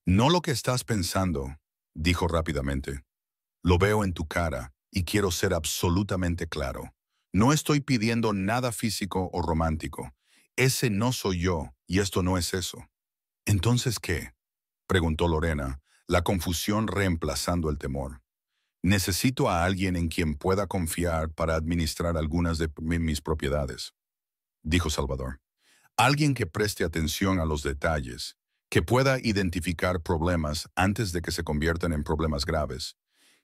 No lo que estás pensando, dijo rápidamente. Lo veo en tu cara, y quiero ser absolutamente claro. No estoy pidiendo nada físico o romántico. Ese no soy yo, y esto no es eso. ¿Entonces qué? Preguntó Lorena, la confusión reemplazando el temor. Necesito a alguien en quien pueda confiar para administrar algunas de mis propiedades, dijo Salvador. Alguien que preste atención a los detalles, que pueda identificar problemas antes de que se conviertan en problemas graves,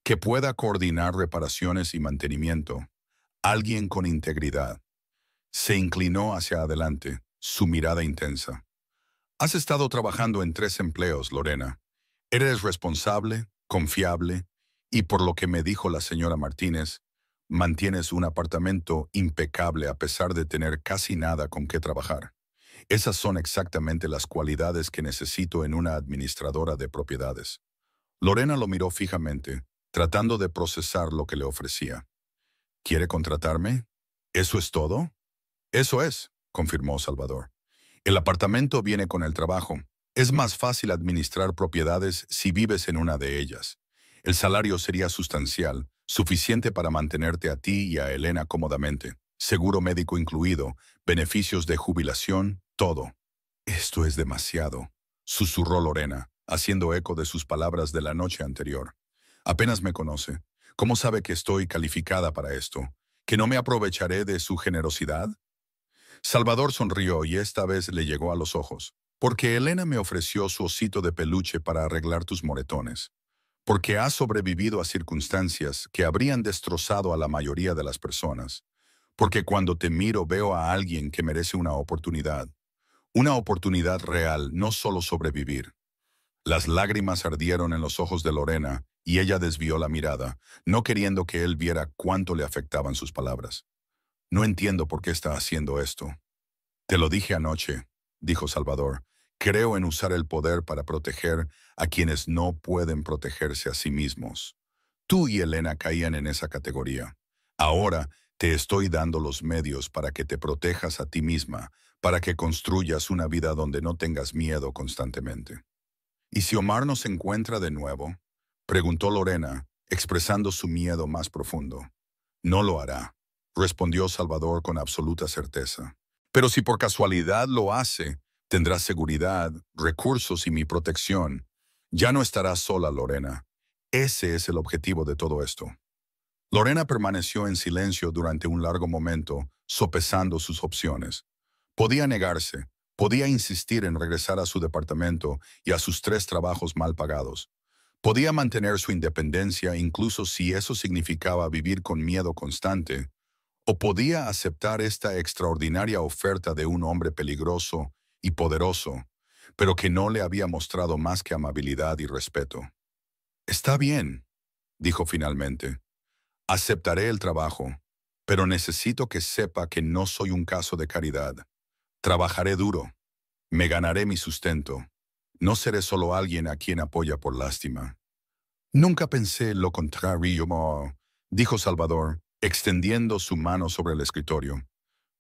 que pueda coordinar reparaciones y mantenimiento. Alguien con integridad. Se inclinó hacia adelante, su mirada intensa. Has estado trabajando en 3 empleos, Lorena. Eres responsable, confiable, y por lo que me dijo la señora Martínez, mantienes un apartamento impecable a pesar de tener casi nada con qué trabajar. Esas son exactamente las cualidades que necesito en una administradora de propiedades. Lorena lo miró fijamente, tratando de procesar lo que le ofrecía. ¿Quiere contratarme? ¿Eso es todo? Eso es, confirmó Salvador. El apartamento viene con el trabajo. Es más fácil administrar propiedades si vives en una de ellas. El salario sería sustancial, suficiente para mantenerte a ti y a Elena cómodamente. Seguro médico incluido, beneficios de jubilación, todo. Esto es demasiado, susurró Lorena, haciendo eco de sus palabras de la noche anterior. Apenas me conoce. ¿Cómo sabe que estoy calificada para esto? ¿Que no me aprovecharé de su generosidad? Salvador sonrió y esta vez le llegó a los ojos. Porque Elena me ofreció su osito de peluche para arreglar tus moretones. Porque has sobrevivido a circunstancias que habrían destrozado a la mayoría de las personas. Porque cuando te miro veo a alguien que merece una oportunidad. Una oportunidad real, no solo sobrevivir. Las lágrimas ardieron en los ojos de Lorena y ella desvió la mirada, no queriendo que él viera cuánto le afectaban sus palabras. No entiendo por qué está haciendo esto. Te lo dije anoche, dijo Salvador. Creo en usar el poder para proteger a quienes no pueden protegerse a sí mismos. Tú y Elena caían en esa categoría. Ahora te estoy dando los medios para que te protejas a ti misma, para que construyas una vida donde no tengas miedo constantemente. ¿Y si Omar nos encuentra de nuevo? Preguntó Lorena, expresando su miedo más profundo. No lo hará, respondió Salvador con absoluta certeza. Pero si por casualidad lo hace, tendrás seguridad, recursos y mi protección. Ya no estarás sola, Lorena. Ese es el objetivo de todo esto. Lorena permaneció en silencio durante un largo momento, sopesando sus opciones. Podía negarse, podía insistir en regresar a su departamento y a sus 3 trabajos mal pagados. Podía mantener su independencia incluso si eso significaba vivir con miedo constante, o podía aceptar esta extraordinaria oferta de un hombre peligroso y poderoso, pero que no le había mostrado más que amabilidad y respeto. Está bien, dijo finalmente. Aceptaré el trabajo, pero necesito que sepa que no soy un caso de caridad. Trabajaré duro. Me ganaré mi sustento. No seré solo alguien a quien apoya por lástima. Nunca pensé lo contrario, dijo Salvador, extendiendo su mano sobre el escritorio.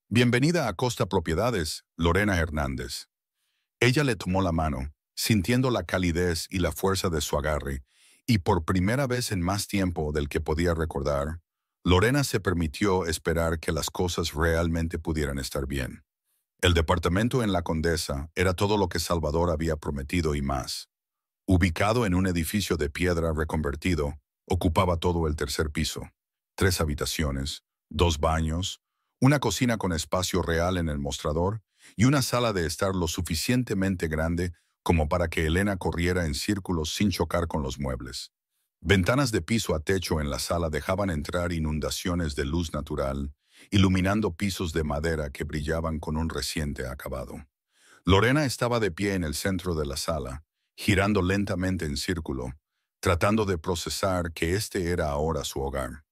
Bienvenida a Costa Propiedades, Lorena Hernández. Ella le tomó la mano, sintiendo la calidez y la fuerza de su agarre, y por primera vez en más tiempo del que podía recordar, Lorena se permitió esperar que las cosas realmente pudieran estar bien. El departamento en La Condesa era todo lo que Salvador había prometido y más. Ubicado en un edificio de piedra reconvertido, ocupaba todo el 3er piso. 3 habitaciones, 2 baños, una cocina con espacio real en el mostrador y una sala de estar lo suficientemente grande como para que Elena corriera en círculos sin chocar con los muebles. Ventanas de piso a techo en la sala dejaban entrar inundaciones de luz natural, iluminando pisos de madera que brillaban con un reciente acabado. Lorena estaba de pie en el centro de la sala, girando lentamente en círculo, tratando de procesar que este era ahora su hogar.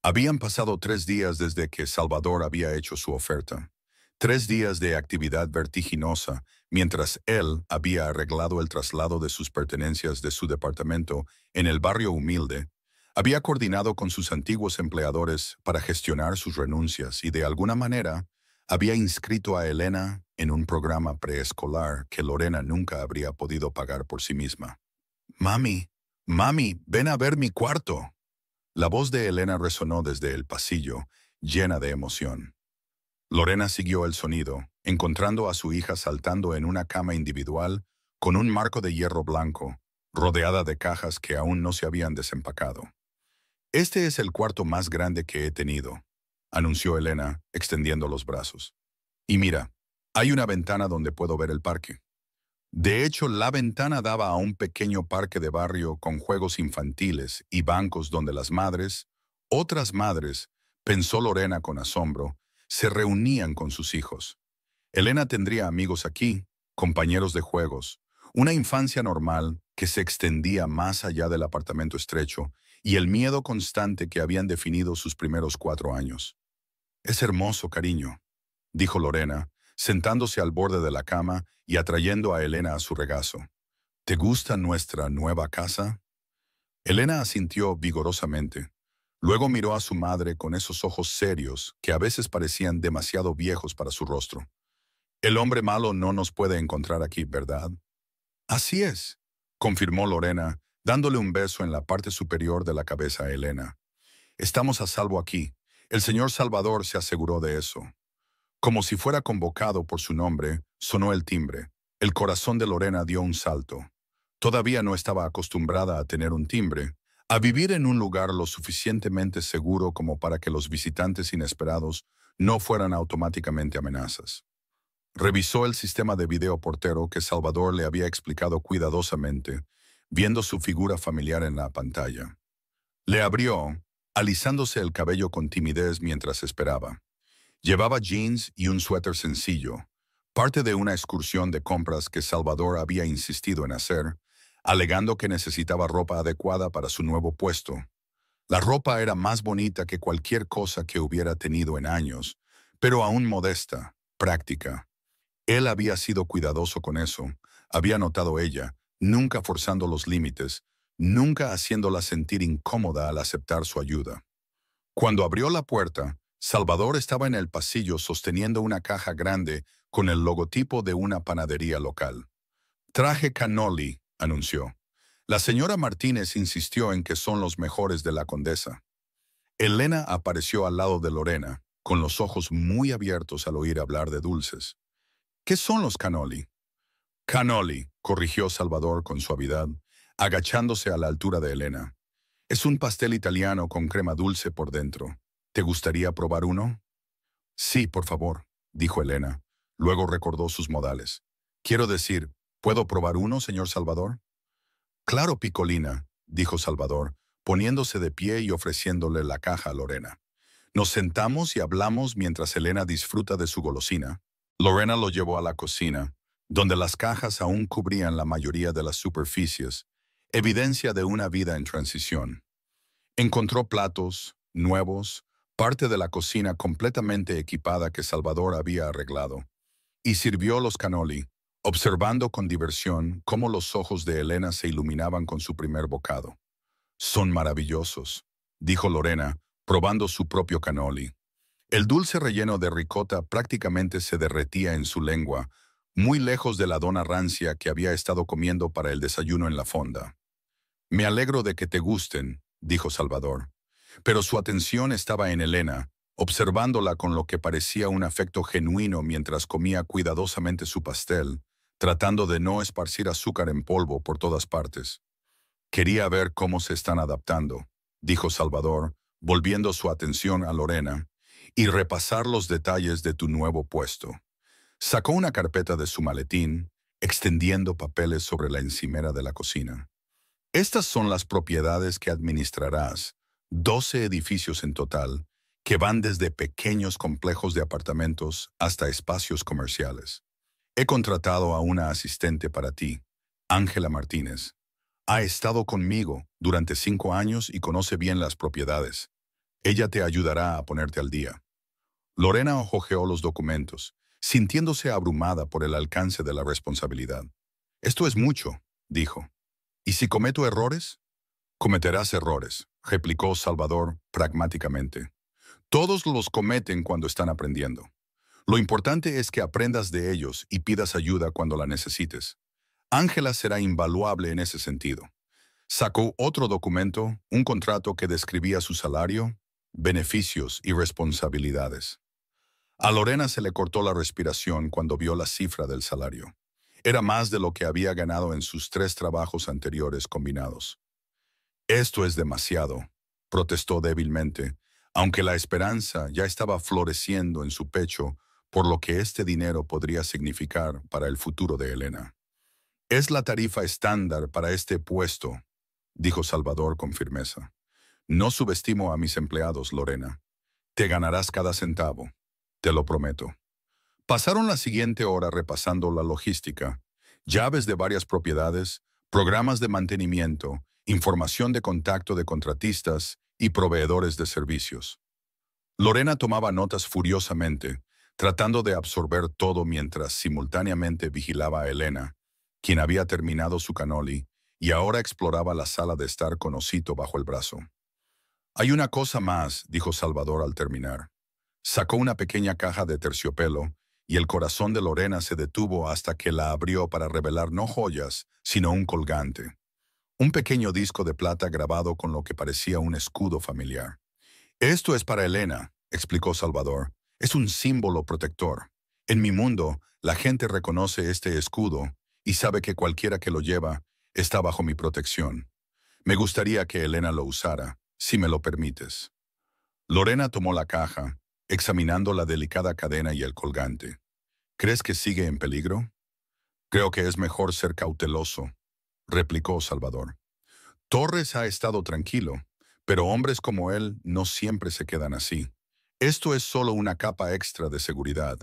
Habían pasado 3 días desde que Salvador había hecho su oferta. 3 días de actividad vertiginosa, mientras él había arreglado el traslado de sus pertenencias de su departamento en el barrio humilde, había coordinado con sus antiguos empleadores para gestionar sus renuncias y de alguna manera había inscrito a Elena en un programa preescolar que Lorena nunca habría podido pagar por sí misma. «Mami, mami, ven a ver mi cuarto». La voz de Elena resonó desde el pasillo, llena de emoción. Lorena siguió el sonido, encontrando a su hija saltando en una cama individual con un marco de hierro blanco, rodeada de cajas que aún no se habían desempacado. «Este es el cuarto más grande que he tenido», anunció Elena, extendiendo los brazos. «Y mira, hay una ventana donde puedo ver el parque». De hecho, la ventana daba a un pequeño parque de barrio con juegos infantiles y bancos donde las madres, otras madres, pensó Lorena con asombro, se reunían con sus hijos. Elena tendría amigos aquí, compañeros de juegos, una infancia normal que se extendía más allá del apartamento estrecho y el miedo constante que habían definido sus primeros 4 años. «Es hermoso, cariño», dijo Lorena, sentándose al borde de la cama y atrayendo a Elena a su regazo. «¿Te gusta nuestra nueva casa?» Elena asintió vigorosamente. Luego miró a su madre con esos ojos serios que a veces parecían demasiado viejos para su rostro. «El hombre malo no nos puede encontrar aquí, ¿verdad?» «Así es», confirmó Lorena, dándole un beso en la parte superior de la cabeza a Elena. «Estamos a salvo aquí. El señor Salvador se aseguró de eso». Como si fuera convocado por su nombre, sonó el timbre. El corazón de Lorena dio un salto. Todavía no estaba acostumbrada a tener un timbre, a vivir en un lugar lo suficientemente seguro como para que los visitantes inesperados no fueran automáticamente amenazas. Revisó el sistema de video portero que Salvador le había explicado cuidadosamente, viendo su figura familiar en la pantalla. Le abrió, alisándose el cabello con timidez mientras esperaba. Llevaba jeans y un suéter sencillo, parte de una excursión de compras que Salvador había insistido en hacer, alegando que necesitaba ropa adecuada para su nuevo puesto. La ropa era más bonita que cualquier cosa que hubiera tenido en años, pero aún modesta, práctica. Él había sido cuidadoso con eso, había notado ella, nunca forzando los límites, nunca haciéndola sentir incómoda al aceptar su ayuda. Cuando abrió la puerta, Salvador estaba en el pasillo sosteniendo una caja grande con el logotipo de una panadería local. «Traje cannoli», anunció. «La señora Martínez insistió en que son los mejores de la Condesa». Elena apareció al lado de Lorena, con los ojos muy abiertos al oír hablar de dulces. «¿Qué son los cannoli?» «Cannoli», corrigió Salvador con suavidad, agachándose a la altura de Elena. «Es un pastel italiano con crema dulce por dentro. ¿Te gustaría probar uno?» «Sí, por favor», dijo Elena. Luego recordó sus modales. «Quiero decir, ¿puedo probar uno, señor Salvador?» «Claro, Picolina», dijo Salvador, poniéndose de pie y ofreciéndole la caja a Lorena. Nos sentamos y hablamos mientras Elena disfruta de su golosina. Lorena lo llevó a la cocina, donde las cajas aún cubrían la mayoría de las superficies, evidencia de una vida en transición. Encontró platos, nuevos, parte de la cocina completamente equipada que Salvador había arreglado, y sirvió los cannoli, observando con diversión cómo los ojos de Elena se iluminaban con su primer bocado. «Son maravillosos», dijo Lorena, probando su propio cannoli. El dulce relleno de ricota prácticamente se derretía en su lengua, muy lejos de la dona rancia que había estado comiendo para el desayuno en la fonda. «Me alegro de que te gusten», dijo Salvador. Pero su atención estaba en Elena, observándola con lo que parecía un afecto genuino mientras comía cuidadosamente su pastel, tratando de no esparcir azúcar en polvo por todas partes. «Quería ver cómo se están adaptando», dijo Salvador, volviendo su atención a Lorena, «y repasar los detalles de tu nuevo puesto». Sacó una carpeta de su maletín, extendiendo papeles sobre la encimera de la cocina. «Estas son las propiedades que administrarás, 12 edificios en total, que van desde pequeños complejos de apartamentos hasta espacios comerciales. He contratado a una asistente para ti, Ángela Martínez. Ha estado conmigo durante 5 años y conoce bien las propiedades. Ella te ayudará a ponerte al día». Lorena hojeó los documentos, sintiéndose abrumada por el alcance de la responsabilidad. Esto es mucho, dijo. ¿Y si cometo errores? Cometerás errores, replicó Salvador pragmáticamente. Todos los cometen cuando están aprendiendo. Lo importante es que aprendas de ellos y pidas ayuda cuando la necesites. Ángela será invaluable en ese sentido. Sacó otro documento, un contrato que describía su salario, beneficios y responsabilidades. A Lorena se le cortó la respiración cuando vio la cifra del salario. Era más de lo que había ganado en sus 3 trabajos anteriores combinados. Esto es demasiado, protestó débilmente, aunque la esperanza ya estaba floreciendo en su pecho por lo que este dinero podría significar para el futuro de Elena. Es la tarifa estándar para este puesto, dijo Salvador con firmeza. No subestimo a mis empleados, Lorena. Te ganarás cada centavo, te lo prometo. Pasaron la siguiente hora repasando la logística, llaves de varias propiedades, programas de mantenimiento, información de contacto de contratistas y proveedores de servicios. Lorena tomaba notas furiosamente, tratando de absorber todo mientras simultáneamente vigilaba a Elena, quien había terminado su canoli y ahora exploraba la sala de estar con Osito bajo el brazo. Hay una cosa más, dijo Salvador al terminar. Sacó una pequeña caja de terciopelo y el corazón de Lorena se detuvo hasta que la abrió para revelar no joyas, sino un colgante. Un pequeño disco de plata grabado con lo que parecía un escudo familiar. Esto es para Elena, explicó Salvador. Es un símbolo protector. En mi mundo, la gente reconoce este escudo y sabe que cualquiera que lo lleva está bajo mi protección. Me gustaría que Elena lo usara, si me lo permites. Lorena tomó la caja, examinando la delicada cadena y el colgante. ¿Crees que sigue en peligro? Creo que es mejor ser cauteloso, replicó Salvador. Torres ha estado tranquilo, pero hombres como él no siempre se quedan así. Esto es solo una capa extra de seguridad,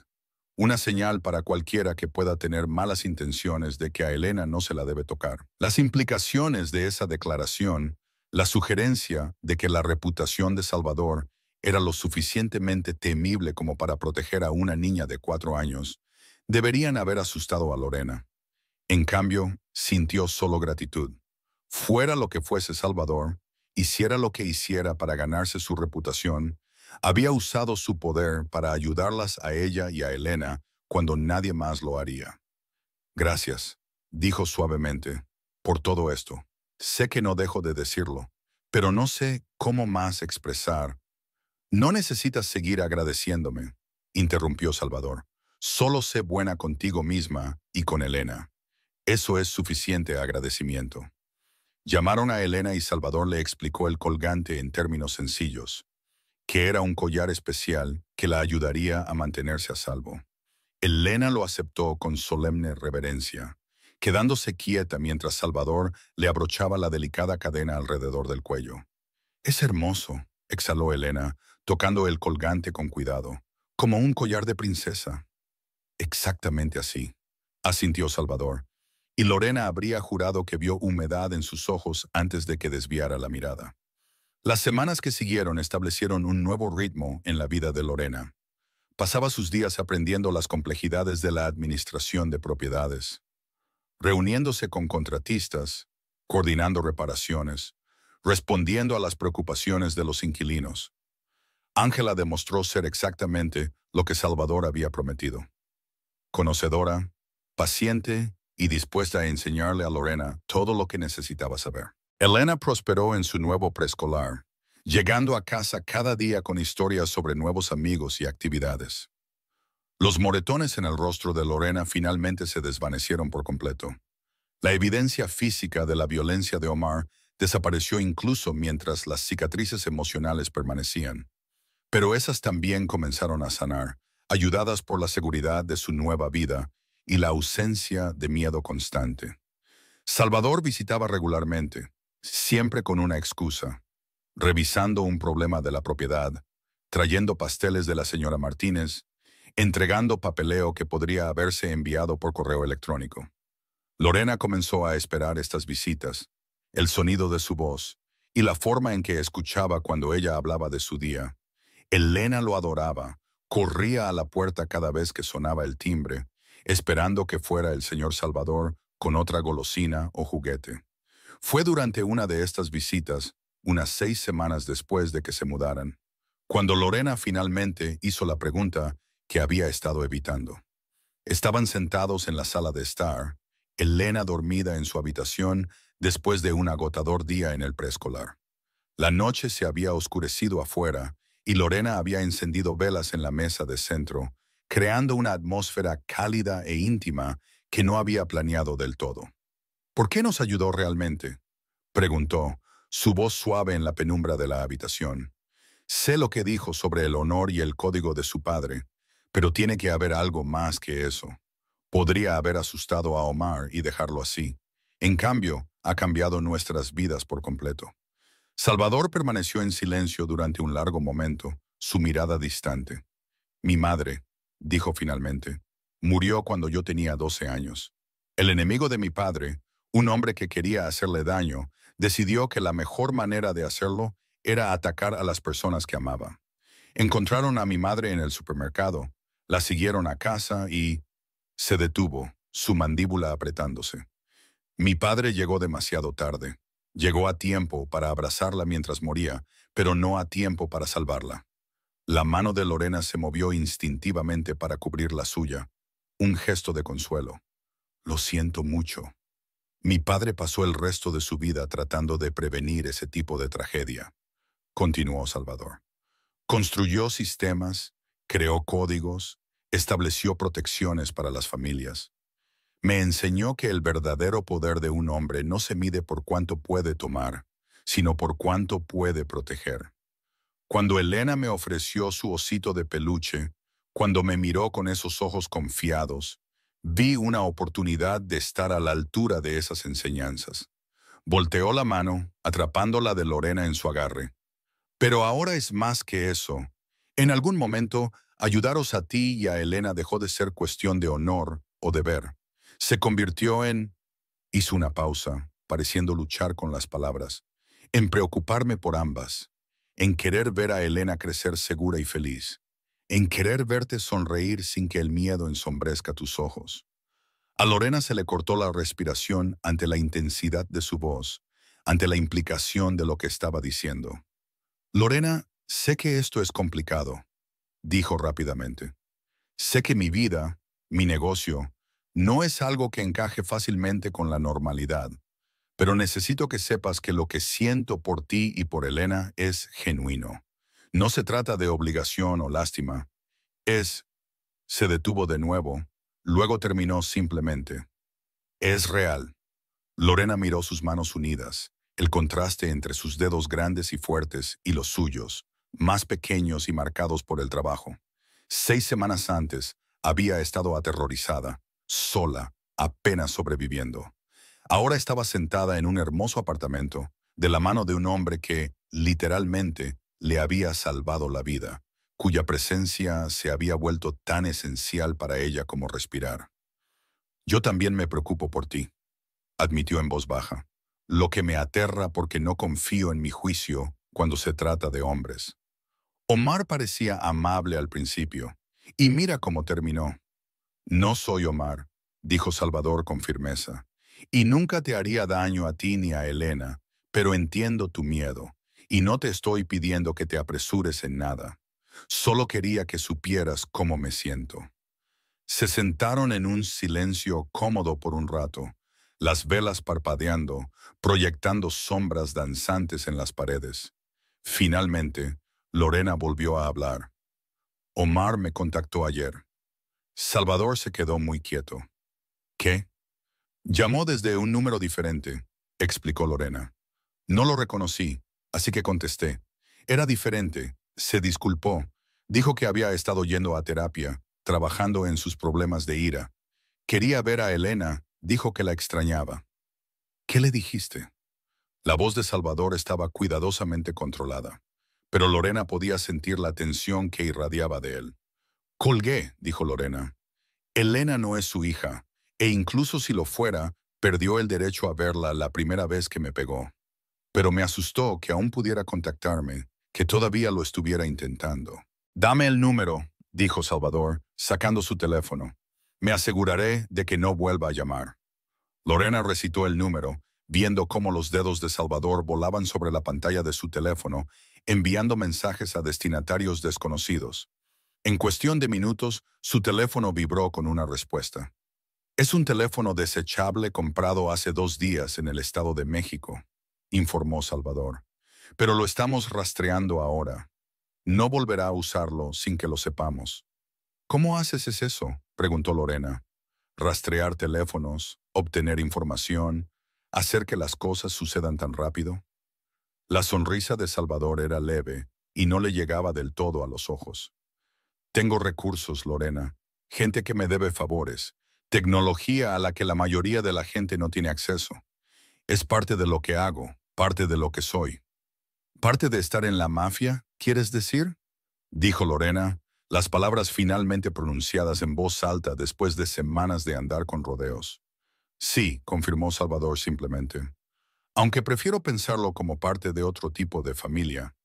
una señal para cualquiera que pueda tener malas intenciones de que a Elena no se la debe tocar. Las implicaciones de esa declaración, la sugerencia de que la reputación de Salvador era lo suficientemente temible como para proteger a una niña de 4 años, deberían haber asustado a Lorena. En cambio, sintió solo gratitud. Fuera lo que fuese Salvador, hiciera lo que hiciera para ganarse su reputación, había usado su poder para ayudarlas a ella y a Elena cuando nadie más lo haría. Gracias, dijo suavemente, por todo esto. Sé que no dejo de decirlo, pero no sé cómo más expresar. No necesitas seguir agradeciéndome, interrumpió Salvador. Solo sé buena contigo misma y con Elena. Eso es suficiente agradecimiento. Llamaron a Elena y Salvador le explicó el colgante en términos sencillos, que era un collar especial que la ayudaría a mantenerse a salvo. Elena lo aceptó con solemne reverencia, quedándose quieta mientras Salvador le abrochaba la delicada cadena alrededor del cuello. «Es hermoso», exhaló Elena, tocando el colgante con cuidado, «como un collar de princesa». «Exactamente así», asintió Salvador, y Lorena habría jurado que vio humedad en sus ojos antes de que desviara la mirada. Las semanas que siguieron establecieron un nuevo ritmo en la vida de Lorena. Pasaba sus días aprendiendo las complejidades de la administración de propiedades, reuniéndose con contratistas, coordinando reparaciones, respondiendo a las preocupaciones de los inquilinos. Ángela demostró ser exactamente lo que Salvador había prometido. Conocedora, paciente y dispuesta a enseñarle a Lorena todo lo que necesitaba saber. Elena prosperó en su nuevo preescolar, llegando a casa cada día con historias sobre nuevos amigos y actividades. Los moretones en el rostro de Lorena finalmente se desvanecieron por completo. La evidencia física de la violencia de Omar desapareció incluso mientras las cicatrices emocionales permanecían. Pero esas también comenzaron a sanar, ayudadas por la seguridad de su nueva vida y la ausencia de miedo constante. Salvador visitaba regularmente, siempre con una excusa, revisando un problema de la propiedad, trayendo pasteles de la señora Martínez, entregando papeleo que podría haberse enviado por correo electrónico. Lorena comenzó a esperar estas visitas, el sonido de su voz y la forma en que escuchaba cuando ella hablaba de su día. Elena lo adoraba, Corría a la puerta cada vez que sonaba el timbre, esperando que fuera el señor Salvador con otra golosina o juguete. Fue durante una de estas visitas, unas 6 semanas después de que se mudaran, cuando Lorena finalmente hizo la pregunta que había estado evitando. Estaban sentados en la sala de estar, Elena dormida en su habitación después de un agotador día en el preescolar. La noche se había oscurecido afuera y Lorena había encendido velas en la mesa de centro, creando una atmósfera cálida e íntima que no había planeado del todo. ¿Por qué nos ayudó realmente?, preguntó, su voz suave en la penumbra de la habitación. Sé lo que dijo sobre el honor y el código de su padre, pero tiene que haber algo más que eso. Podría haber asustado a Omar y dejarlo así. En cambio, ha cambiado nuestras vidas por completo. Salvador permaneció en silencio durante un largo momento, su mirada distante. Mi madre, dijo finalmente, murió cuando yo tenía 12 años. El enemigo de mi padre, un hombre que quería hacerle daño, decidió que la mejor manera de hacerlo era atacar a las personas que amaba. Encontraron a mi madre en el supermercado, la siguieron a casa y se detuvo, su mandíbula apretándose. Mi padre llegó demasiado tarde. Llegó a tiempo para abrazarla mientras moría, pero no a tiempo para salvarla. La mano de Lorena se movió instintivamente para cubrir la suya, un gesto de consuelo. Lo siento mucho. Mi padre pasó el resto de su vida tratando de prevenir ese tipo de tragedia, continuó Salvador. Construyó sistemas, creó códigos, estableció protecciones para las familias. Me enseñó que el verdadero poder de un hombre no se mide por cuánto puede tomar, sino por cuánto puede proteger. Cuando Elena me ofreció su osito de peluche, cuando me miró con esos ojos confiados, vi una oportunidad de estar a la altura de esas enseñanzas. Volteó la mano, atrapando la de Lorena en su agarre. Pero ahora es más que eso. En algún momento, ayudaros a ti y a Elena dejó de ser cuestión de honor o deber. Se convirtió en... Hizo una pausa, pareciendo luchar con las palabras. En preocuparme por ambas. En querer ver a Elena crecer segura y feliz. En querer verte sonreír sin que el miedo ensombrezca tus ojos. A Lorena se le cortó la respiración ante la intensidad de su voz, ante la implicación de lo que estaba diciendo. Lorena, sé que esto es complicado, dijo rápidamente. Sé que mi vida, mi negocio, no es algo que encaje fácilmente con la normalidad, pero necesito que sepas que lo que siento por ti y por Elena es genuino. No se trata de obligación o lástima. Se detuvo de nuevo, luego terminó simplemente. Es real. Lorena miró sus manos unidas, el contraste entre sus dedos grandes y fuertes y los suyos, más pequeños y marcados por el trabajo. 6 semanas antes, había estado aterrorizada, sola, apenas sobreviviendo. Ahora estaba sentada en un hermoso apartamento, de la mano de un hombre que, literalmente, le había salvado la vida, cuya presencia se había vuelto tan esencial para ella como respirar. Yo también me preocupo por ti, admitió en voz baja, lo que me aterra porque no confío en mi juicio cuando se trata de hombres. Omar parecía amable al principio, y mira cómo terminó. No soy Omar, dijo Salvador con firmeza, y nunca te haría daño a ti ni a Elena, pero entiendo tu miedo, y no te estoy pidiendo que te apresures en nada. Solo quería que supieras cómo me siento. Se sentaron en un silencio cómodo por un rato, las velas parpadeando, proyectando sombras danzantes en las paredes. Finalmente, Lorena volvió a hablar. Omar me contactó ayer. Salvador se quedó muy quieto. ¿Qué? Llamó desde un número diferente, explicó Lorena. No lo reconocí, así que contesté. Era diferente, se disculpó. Dijo que había estado yendo a terapia, trabajando en sus problemas de ira. Quería ver a Elena, dijo que la extrañaba. ¿Qué le dijiste? La voz de Salvador estaba cuidadosamente controlada, pero Lorena podía sentir la tensión que irradiaba de él. Colgué, dijo Lorena. Elena no es su hija, e incluso si lo fuera, perdió el derecho a verla la primera vez que me pegó. Pero me asustó que aún pudiera contactarme, que todavía lo estuviera intentando. Dame el número, dijo Salvador, sacando su teléfono. Me aseguraré de que no vuelva a llamar. Lorena recitó el número, viendo cómo los dedos de Salvador volaban sobre la pantalla de su teléfono, enviando mensajes a destinatarios desconocidos. En cuestión de minutos, su teléfono vibró con una respuesta. Es un teléfono desechable comprado hace 2 días en el Estado de México, informó Salvador. Pero lo estamos rastreando ahora. No volverá a usarlo sin que lo sepamos. ¿Cómo haces eso?, preguntó Lorena. Rastrear teléfonos, obtener información, hacer que las cosas sucedan tan rápido. La sonrisa de Salvador era leve y no le llegaba del todo a los ojos. Tengo recursos, Lorena, gente que me debe favores, tecnología a la que la mayoría de la gente no tiene acceso. Es parte de lo que hago, parte de lo que soy. ¿Parte de estar en la mafia, quieres decir?, dijo Lorena, las palabras finalmente pronunciadas en voz alta después de semanas de andar con rodeos. Sí, confirmó Salvador simplemente. Aunque prefiero pensarlo como parte de otro tipo de familia.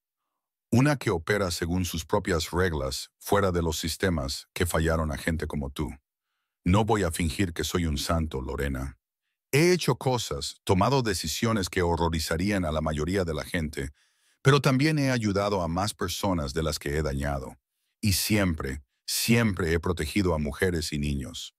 Una que opera según sus propias reglas, fuera de los sistemas que fallaron a gente como tú. No voy a fingir que soy un santo, Lorena. He hecho cosas, tomado decisiones que horrorizarían a la mayoría de la gente, pero también he ayudado a más personas de las que he dañado. Y siempre, siempre he protegido a mujeres y niños.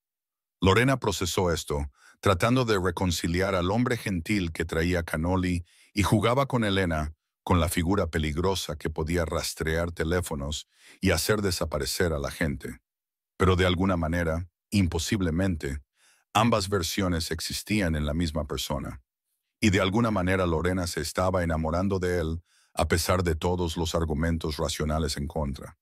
Lorena procesó esto, tratando de reconciliar al hombre gentil que traía cannoli y jugaba con Elena, con la figura peligrosa que podía rastrear teléfonos y hacer desaparecer a la gente. Pero de alguna manera, imposiblemente, ambas versiones existían en la misma persona. Y de alguna manera Lorena se estaba enamorando de él, a pesar de todos los argumentos racionales en contra.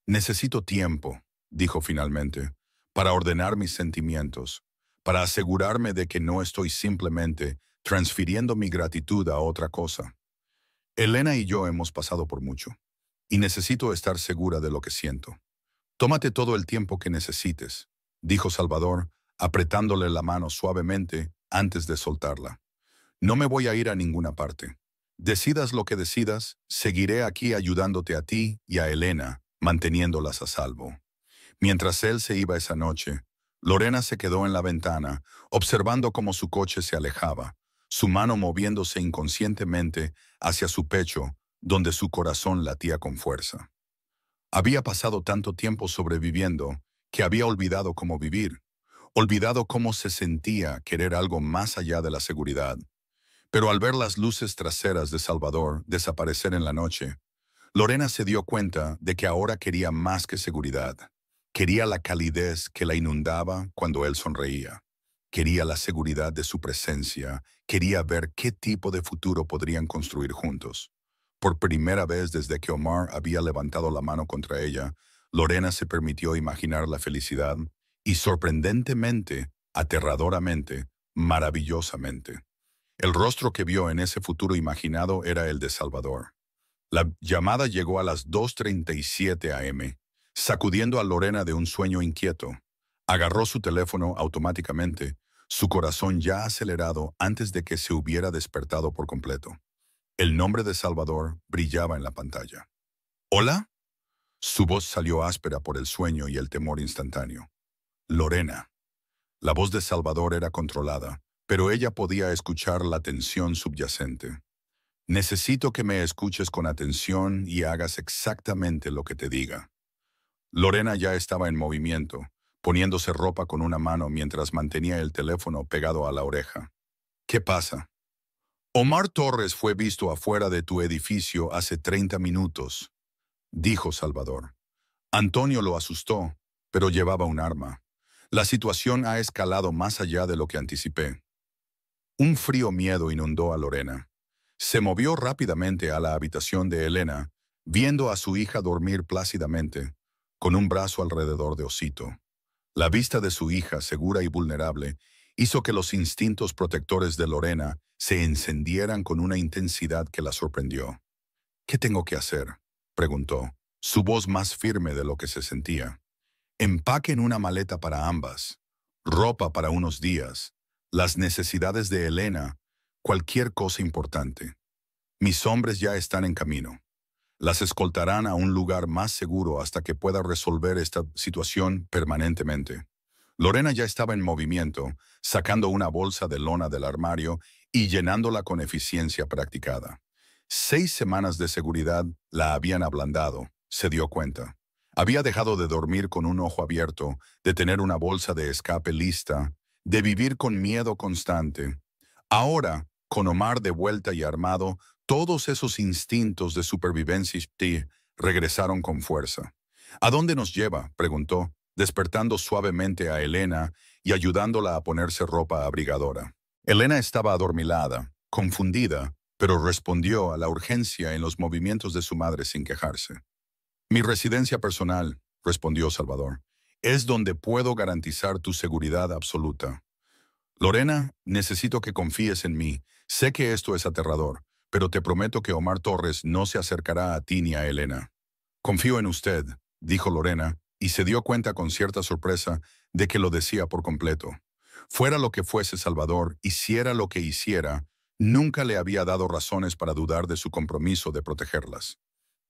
Necesito tiempo, dijo finalmente, para ordenar mis sentimientos, para asegurarme de que no estoy simplemente transfiriendo mi gratitud a otra cosa. Elena y yo hemos pasado por mucho, y necesito estar segura de lo que siento. Tómate todo el tiempo que necesites, dijo Salvador, apretándole la mano suavemente antes de soltarla. No me voy a ir a ninguna parte. Decidas lo que decidas, seguiré aquí ayudándote a ti y a Elena, manteniéndolas a salvo. Mientras él se iba esa noche, Lorena se quedó en la ventana, observando cómo su coche se alejaba, su mano moviéndose inconscientemente hacia su pecho, donde su corazón latía con fuerza. Había pasado tanto tiempo sobreviviendo que había olvidado cómo vivir, olvidado cómo se sentía querer algo más allá de la seguridad. Pero al ver las luces traseras de Salvador desaparecer en la noche, Lorena se dio cuenta de que ahora quería más que seguridad. Quería la calidez que la inundaba cuando él sonreía. Quería la seguridad de su presencia. Quería ver qué tipo de futuro podrían construir juntos. Por primera vez desde que Omar había levantado la mano contra ella, Lorena se permitió imaginar la felicidad y sorprendentemente, aterradoramente, maravillosamente. El rostro que vio en ese futuro imaginado era el de Salvador. La llamada llegó a las 2:37 a.m., sacudiendo a Lorena de un sueño inquieto. Agarró su teléfono automáticamente, su corazón ya acelerado antes de que se hubiera despertado por completo. El nombre de Salvador brillaba en la pantalla. ¿Hola? Su voz salió áspera por el sueño y el temor instantáneo. Lorena. La voz de Salvador era controlada, pero ella podía escuchar la tensión subyacente. Necesito que me escuches con atención y hagas exactamente lo que te diga. Lorena ya estaba en movimiento, poniéndose ropa con una mano mientras mantenía el teléfono pegado a la oreja. ¿Qué pasa? Omar Torres fue visto afuera de tu edificio hace 30 minutos, dijo Salvador. Antonio lo asustó, pero llevaba un arma. La situación ha escalado más allá de lo que anticipé. Un frío miedo inundó a Lorena. Se movió rápidamente a la habitación de Elena, viendo a su hija dormir plácidamente, con un brazo alrededor de Osito. La vista de su hija, segura y vulnerable, hizo que los instintos protectores de Lorena se encendieran con una intensidad que la sorprendió. ¿Qué tengo que hacer?, preguntó, su voz más firme de lo que se sentía. Empaquen una maleta para ambas, ropa para unos días, las necesidades de Elena, cualquier cosa importante. Mis hombres ya están en camino. Las escoltarán a un lugar más seguro hasta que pueda resolver esta situación permanentemente. Lorena ya estaba en movimiento, sacando una bolsa de lona del armario y llenándola con eficiencia practicada. 6 semanas de seguridad la habían ablandado, se dio cuenta. Había dejado de dormir con un ojo abierto, de tener una bolsa de escape lista, de vivir con miedo constante. Ahora, con Omar de vuelta y armado, todos esos instintos de supervivencia regresaron con fuerza. ¿A dónde nos lleva?, preguntó, despertando suavemente a Elena y ayudándola a ponerse ropa abrigadora. Elena estaba adormilada, confundida, pero respondió a la urgencia en los movimientos de su madre sin quejarse. Mi residencia personal, respondió Salvador, es donde puedo garantizar tu seguridad absoluta. Lorena, necesito que confíes en mí. Sé que esto es aterrador, pero te prometo que Omar Torres no se acercará a ti ni a Elena. Confío en usted, dijo Lorena, y se dio cuenta con cierta sorpresa de que lo decía por completo. Fuera lo que fuese Salvador, hiciera lo que hiciera, nunca le había dado razones para dudar de su compromiso de protegerlas.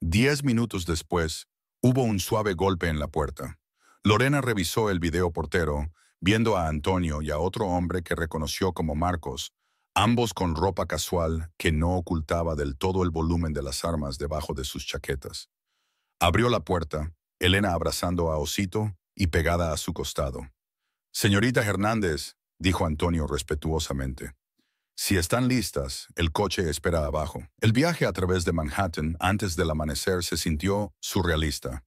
10 minutos después, hubo un suave golpe en la puerta. Lorena revisó el videoportero, viendo a Antonio y a otro hombre que reconoció como Marcos, ambos con ropa casual que no ocultaba del todo el volumen de las armas debajo de sus chaquetas. Abrió la puerta, Elena abrazando a Osito y pegada a su costado. «Señorita Hernández», dijo Antonio respetuosamente. «Si están listas, el coche espera abajo». El viaje a través de Manhattan antes del amanecer se sintió surrealista.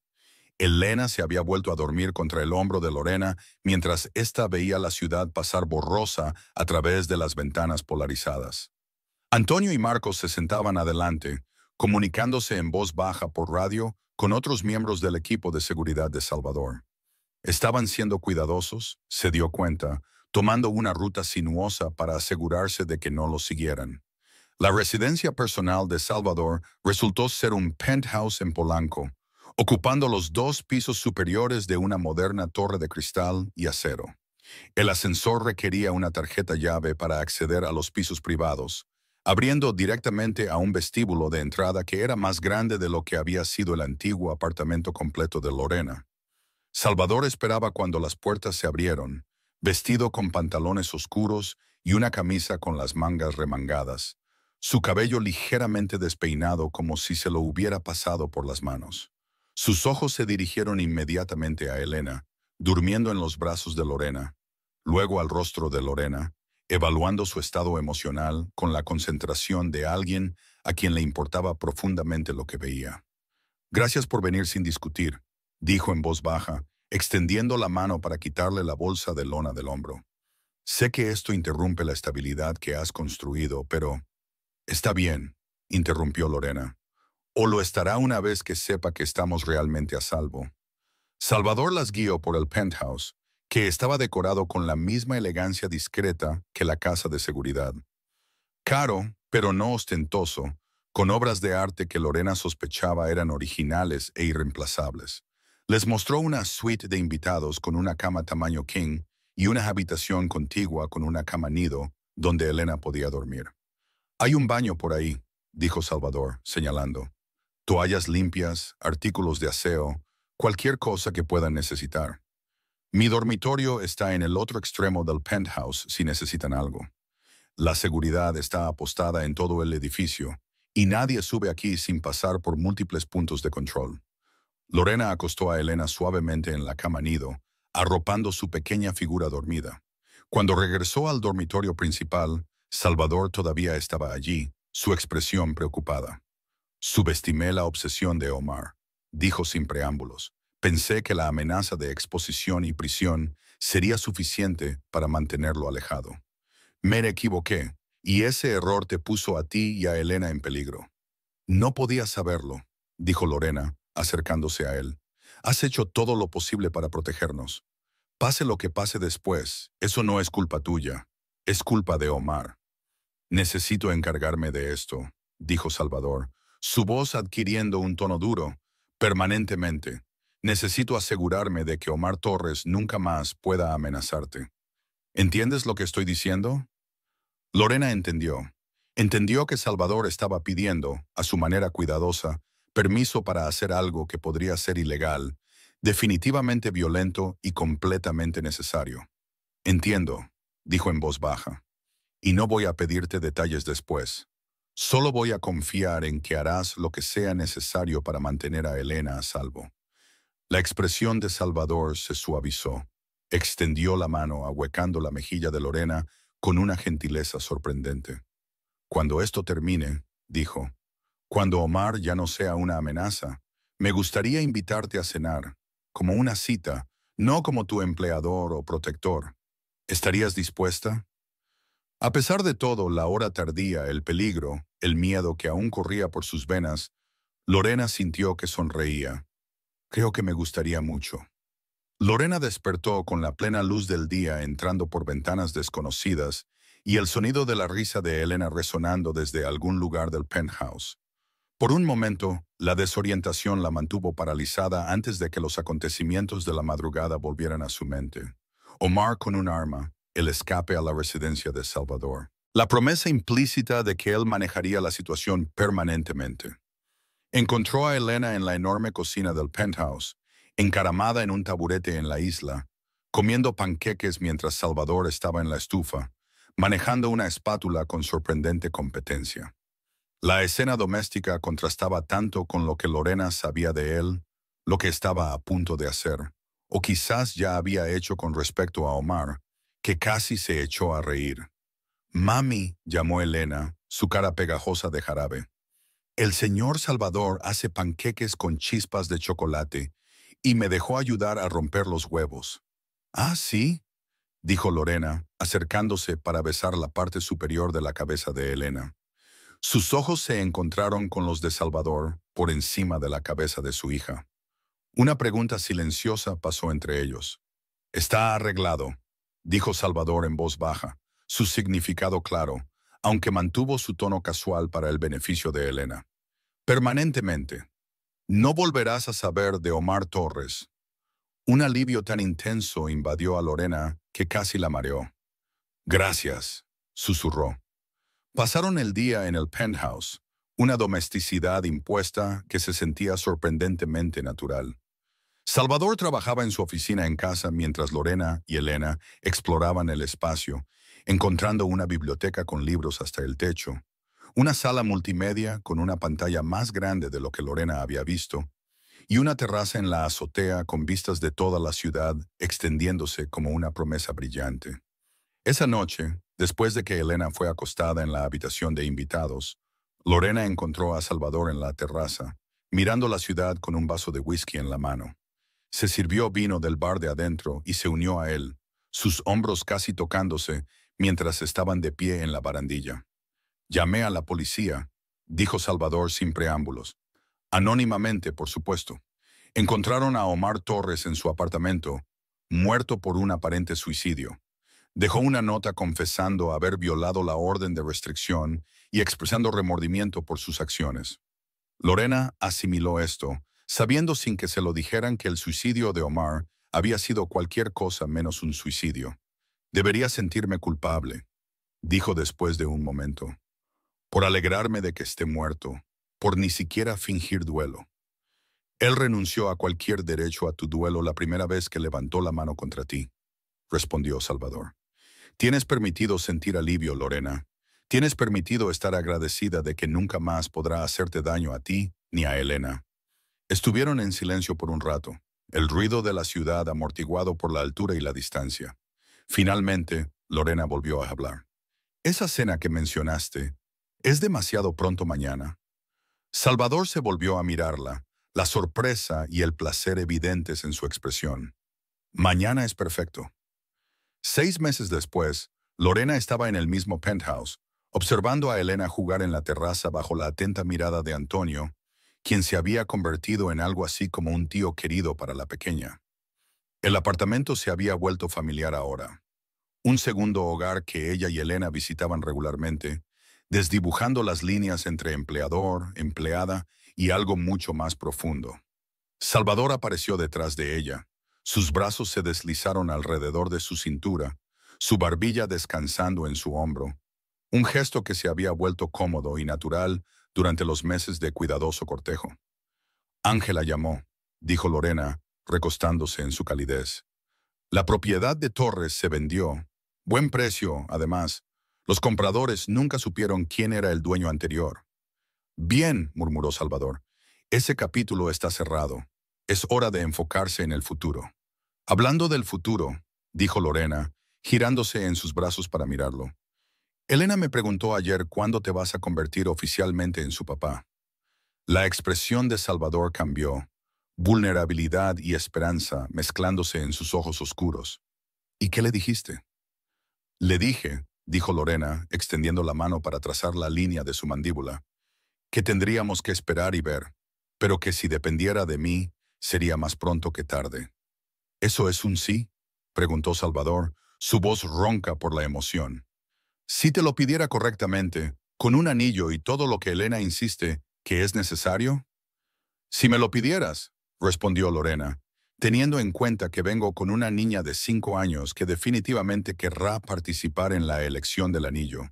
Elena se había vuelto a dormir contra el hombro de Lorena mientras ésta veía la ciudad pasar borrosa a través de las ventanas polarizadas. Antonio y Marcos se sentaban adelante, comunicándose en voz baja por radio con otros miembros del equipo de seguridad de Salvador. Estaban siendo cuidadosos, se dio cuenta, tomando una ruta sinuosa para asegurarse de que no los siguieran. La residencia personal de Salvador resultó ser un penthouse en Polanco, ocupando los 2 pisos superiores de una moderna torre de cristal y acero. El ascensor requería una tarjeta llave para acceder a los pisos privados, abriendo directamente a un vestíbulo de entrada que era más grande de lo que había sido el antiguo apartamento completo de Lorena. Salvador esperaba cuando las puertas se abrieron, vestido con pantalones oscuros y una camisa con las mangas remangadas, su cabello ligeramente despeinado como si se lo hubiera pasado por las manos. Sus ojos se dirigieron inmediatamente a Elena, durmiendo en los brazos de Lorena, luego al rostro de Lorena, evaluando su estado emocional con la concentración de alguien a quien le importaba profundamente lo que veía. «Gracias por venir sin discutir», dijo en voz baja, extendiendo la mano para quitarle la bolsa de lona del hombro. «Sé que esto interrumpe la estabilidad que has construido, pero...» «Está bien», interrumpió Lorena. «O lo estará una vez que sepa que estamos realmente a salvo». Salvador las guió por el penthouse, que estaba decorado con la misma elegancia discreta que la casa de seguridad. Caro, pero no ostentoso, con obras de arte que Lorena sospechaba eran originales e irreemplazables. Les mostró una suite de invitados con una cama tamaño king y una habitación contigua con una cama nido donde Elena podía dormir. «Hay un baño por ahí», dijo Salvador, señalando. «Toallas limpias, artículos de aseo, cualquier cosa que puedan necesitar. Mi dormitorio está en el otro extremo del penthouse si necesitan algo. La seguridad está apostada en todo el edificio y nadie sube aquí sin pasar por múltiples puntos de control». Lorena acostó a Elena suavemente en la cama nido, arropando su pequeña figura dormida. Cuando regresó al dormitorio principal, Salvador todavía estaba allí, su expresión preocupada. «Subestimé la obsesión de Omar», dijo sin preámbulos. «Pensé que la amenaza de exposición y prisión sería suficiente para mantenerlo alejado. Me equivoqué, y ese error te puso a ti y a Elena en peligro». «No podía saberlo», dijo Lorena, acercándose a él. «Has hecho todo lo posible para protegernos. Pase lo que pase después, eso no es culpa tuya, es culpa de Omar». «Necesito encargarme de esto», dijo Salvador, su voz adquiriendo un tono duro. «Permanentemente. Necesito asegurarme de que Omar Torres nunca más pueda amenazarte. ¿Entiendes lo que estoy diciendo?» Lorena entendió. Entendió que Salvador estaba pidiendo, a su manera cuidadosa, permiso para hacer algo que podría ser ilegal, definitivamente violento y completamente necesario. Entiendo, dijo en voz baja, y no voy a pedirte detalles después. Solo voy a confiar en que harás lo que sea necesario para mantener a Elena a salvo. La expresión de Salvador se suavizó. Extendió la mano ahuecando la mejilla de Lorena con una gentileza sorprendente. Cuando esto termine, dijo, cuando Omar ya no sea una amenaza, me gustaría invitarte a cenar, como una cita, no como tu empleador o protector. ¿Estarías dispuesta? A pesar de todo, la hora tardía, el peligro, el miedo que aún corría por sus venas, Lorena sintió que sonreía. Creo que me gustaría mucho. Lorena despertó con la plena luz del día entrando por ventanas desconocidas y el sonido de la risa de Elena resonando desde algún lugar del penthouse. Por un momento, la desorientación la mantuvo paralizada antes de que los acontecimientos de la madrugada volvieran a su mente. Omar con un arma, el escape a la residencia de Salvador. La promesa implícita de que él manejaría la situación permanentemente. Encontró a Elena en la enorme cocina del penthouse, encaramada en un taburete en la isla, comiendo panqueques mientras Salvador estaba en la estufa, manejando una espátula con sorprendente competencia. La escena doméstica contrastaba tanto con lo que Lorena sabía de él, lo que estaba a punto de hacer, o quizás ya había hecho con respecto a Omar, que casi se echó a reír. «Mami», llamó Elena, su cara pegajosa de jarabe. «El señor Salvador hace panqueques con chispas de chocolate y me dejó ayudar a romper los huevos». «Ah, sí», dijo Lorena, acercándose para besar la parte superior de la cabeza de Elena. Sus ojos se encontraron con los de Salvador por encima de la cabeza de su hija. Una pregunta silenciosa pasó entre ellos. «Está arreglado», dijo Salvador en voz baja, su significado claro, aunque mantuvo su tono casual para el beneficio de Elena. «Permanentemente. No volverás a saber de Omar Torres». Un alivio tan intenso invadió a Lorena que casi la mareó. «Gracias», susurró. Pasaron el día en el penthouse, una domesticidad impuesta que se sentía sorprendentemente natural. Salvador trabajaba en su oficina en casa mientras Lorena y Elena exploraban el espacio, encontrando una biblioteca con libros hasta el techo, una sala multimedia con una pantalla más grande de lo que Lorena había visto, y una terraza en la azotea con vistas de toda la ciudad extendiéndose como una promesa brillante. Esa noche, después de que Elena fue acostada en la habitación de invitados, Lorena encontró a Salvador en la terraza, mirando la ciudad con un vaso de whisky en la mano. Se sirvió vino del bar de adentro y se unió a él, sus hombros casi tocándose mientras estaban de pie en la barandilla. «Llamé a la policía», dijo Salvador sin preámbulos. Anónimamente, por supuesto. Encontraron a Omar Torres en su apartamento, muerto por un aparente suicidio. Dejó una nota confesando haber violado la orden de restricción y expresando remordimiento por sus acciones. Lorena asimiló esto, sabiendo sin que se lo dijeran que el suicidio de Omar había sido cualquier cosa menos un suicidio. «Debería sentirme culpable», dijo después de un momento, «por alegrarme de que esté muerto, por ni siquiera fingir duelo». «Él renunció a cualquier derecho a tu duelo la primera vez que levantó la mano contra ti», respondió Salvador. «Tienes permitido sentir alivio, Lorena. Tienes permitido estar agradecida de que nunca más podrá hacerte daño a ti ni a Elena». Estuvieron en silencio por un rato, el ruido de la ciudad amortiguado por la altura y la distancia. Finalmente, Lorena volvió a hablar. «Esa cena que mencionaste, ¿es demasiado pronto mañana?» Salvador se volvió a mirarla, la sorpresa y el placer evidentes en su expresión. «Mañana es perfecto». 6 meses después, Lorena estaba en el mismo penthouse, observando a Elena jugar en la terraza bajo la atenta mirada de Antonio, quien se había convertido en algo así como un tío querido para la pequeña. El apartamento se había vuelto familiar ahora. Un segundo hogar que ella y Elena visitaban regularmente, desdibujando las líneas entre empleador, empleada y algo mucho más profundo. Salvador apareció detrás de ella. Sus brazos se deslizaron alrededor de su cintura, su barbilla descansando en su hombro, un gesto que se había vuelto cómodo y natural durante los meses de cuidadoso cortejo. Ángela llamó, dijo Lorena, recostándose en su calidez. La propiedad de Torres se vendió. Buen precio, además. Los compradores nunca supieron quién era el dueño anterior. Bien, murmuró Salvador. Ese capítulo está cerrado. Es hora de enfocarse en el futuro. Hablando del futuro, dijo Lorena, girándose en sus brazos para mirarlo. Elena me preguntó ayer cuándo te vas a convertir oficialmente en su papá. La expresión de Salvador cambió, vulnerabilidad y esperanza mezclándose en sus ojos oscuros. ¿Y qué le dijiste? Le dije, dijo Lorena, extendiendo la mano para trazar la línea de su mandíbula, que tendríamos que esperar y ver, pero que si dependiera de mí, sería más pronto que tarde. ¿Eso es un sí?, preguntó Salvador, su voz ronca por la emoción. Si te lo pidiera correctamente, con un anillo y todo lo que Elena insiste que es necesario. Si me lo pidieras, respondió Lorena, teniendo en cuenta que vengo con una niña de 5 años que definitivamente querrá participar en la elección del anillo,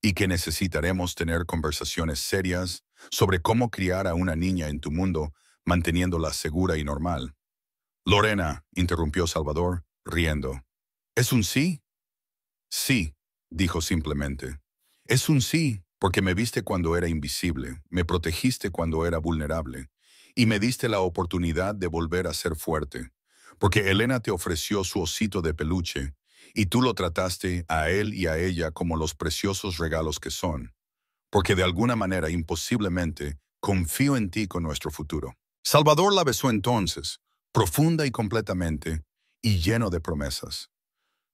y que necesitaremos tener conversaciones serias sobre cómo criar a una niña en tu mundo, manteniéndola segura y normal. Lorena, interrumpió Salvador, riendo. ¿Es un sí? Sí, dijo simplemente. Es un sí, porque me viste cuando era invisible, me protegiste cuando era vulnerable, y me diste la oportunidad de volver a ser fuerte, porque Elena te ofreció su osito de peluche, y tú lo trataste a él y a ella como los preciosos regalos que son, porque de alguna manera, imposiblemente, confío en ti con nuestro futuro. Salvador la besó entonces, profunda y completamente, y lleno de promesas.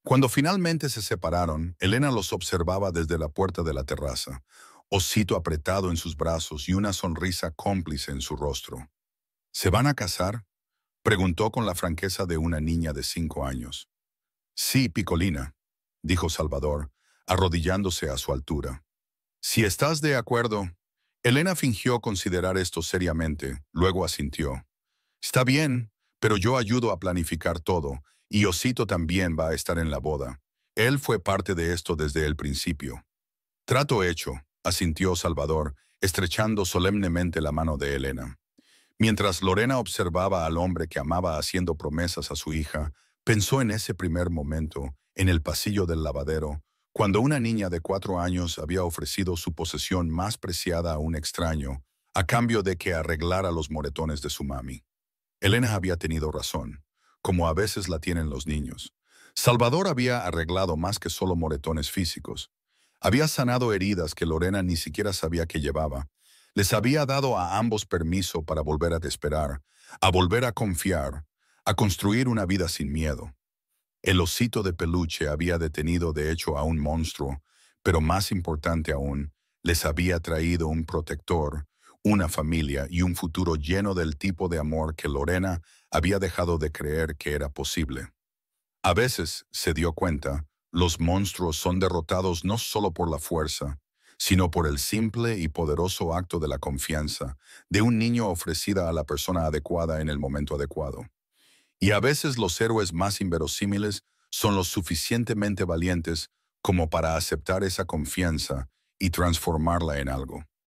Cuando finalmente se separaron, Elena los observaba desde la puerta de la terraza, osito apretado en sus brazos y una sonrisa cómplice en su rostro. ¿Se van a casar?, preguntó con la franqueza de una niña de 5 años. Sí, Picolina, dijo Salvador, arrodillándose a su altura. Si estás de acuerdo. Elena fingió considerar esto seriamente, luego asintió. Está bien, pero yo ayudo a planificar todo, y Osito también va a estar en la boda. Él fue parte de esto desde el principio. Trato hecho, asintió Salvador, estrechando solemnemente la mano de Elena. Mientras Lorena observaba al hombre que amaba haciendo promesas a su hija, pensó en ese primer momento, en el pasillo del lavadero, cuando una niña de 4 años había ofrecido su posesión más preciada a un extraño, a cambio de que arreglara los moretones de su mami. Elena había tenido razón, como a veces la tienen los niños. Salvador había arreglado más que solo moretones físicos. Había sanado heridas que Lorena ni siquiera sabía que llevaba. Les había dado a ambos permiso para volver a esperar, a volver a confiar, a construir una vida sin miedo. El osito de peluche había detenido de hecho a un monstruo, pero más importante aún, les había traído un protector, una familia y un futuro lleno del tipo de amor que Lorena había dejado de creer que era posible. A veces, se dio cuenta, los monstruos son derrotados no solo por la fuerza, sino por el simple y poderoso acto de la confianza de un niño ofrecida a la persona adecuada en el momento adecuado. Y a veces los héroes más inverosímiles son lo suficientemente valientes como para aceptar esa confianza y transformarla en algo.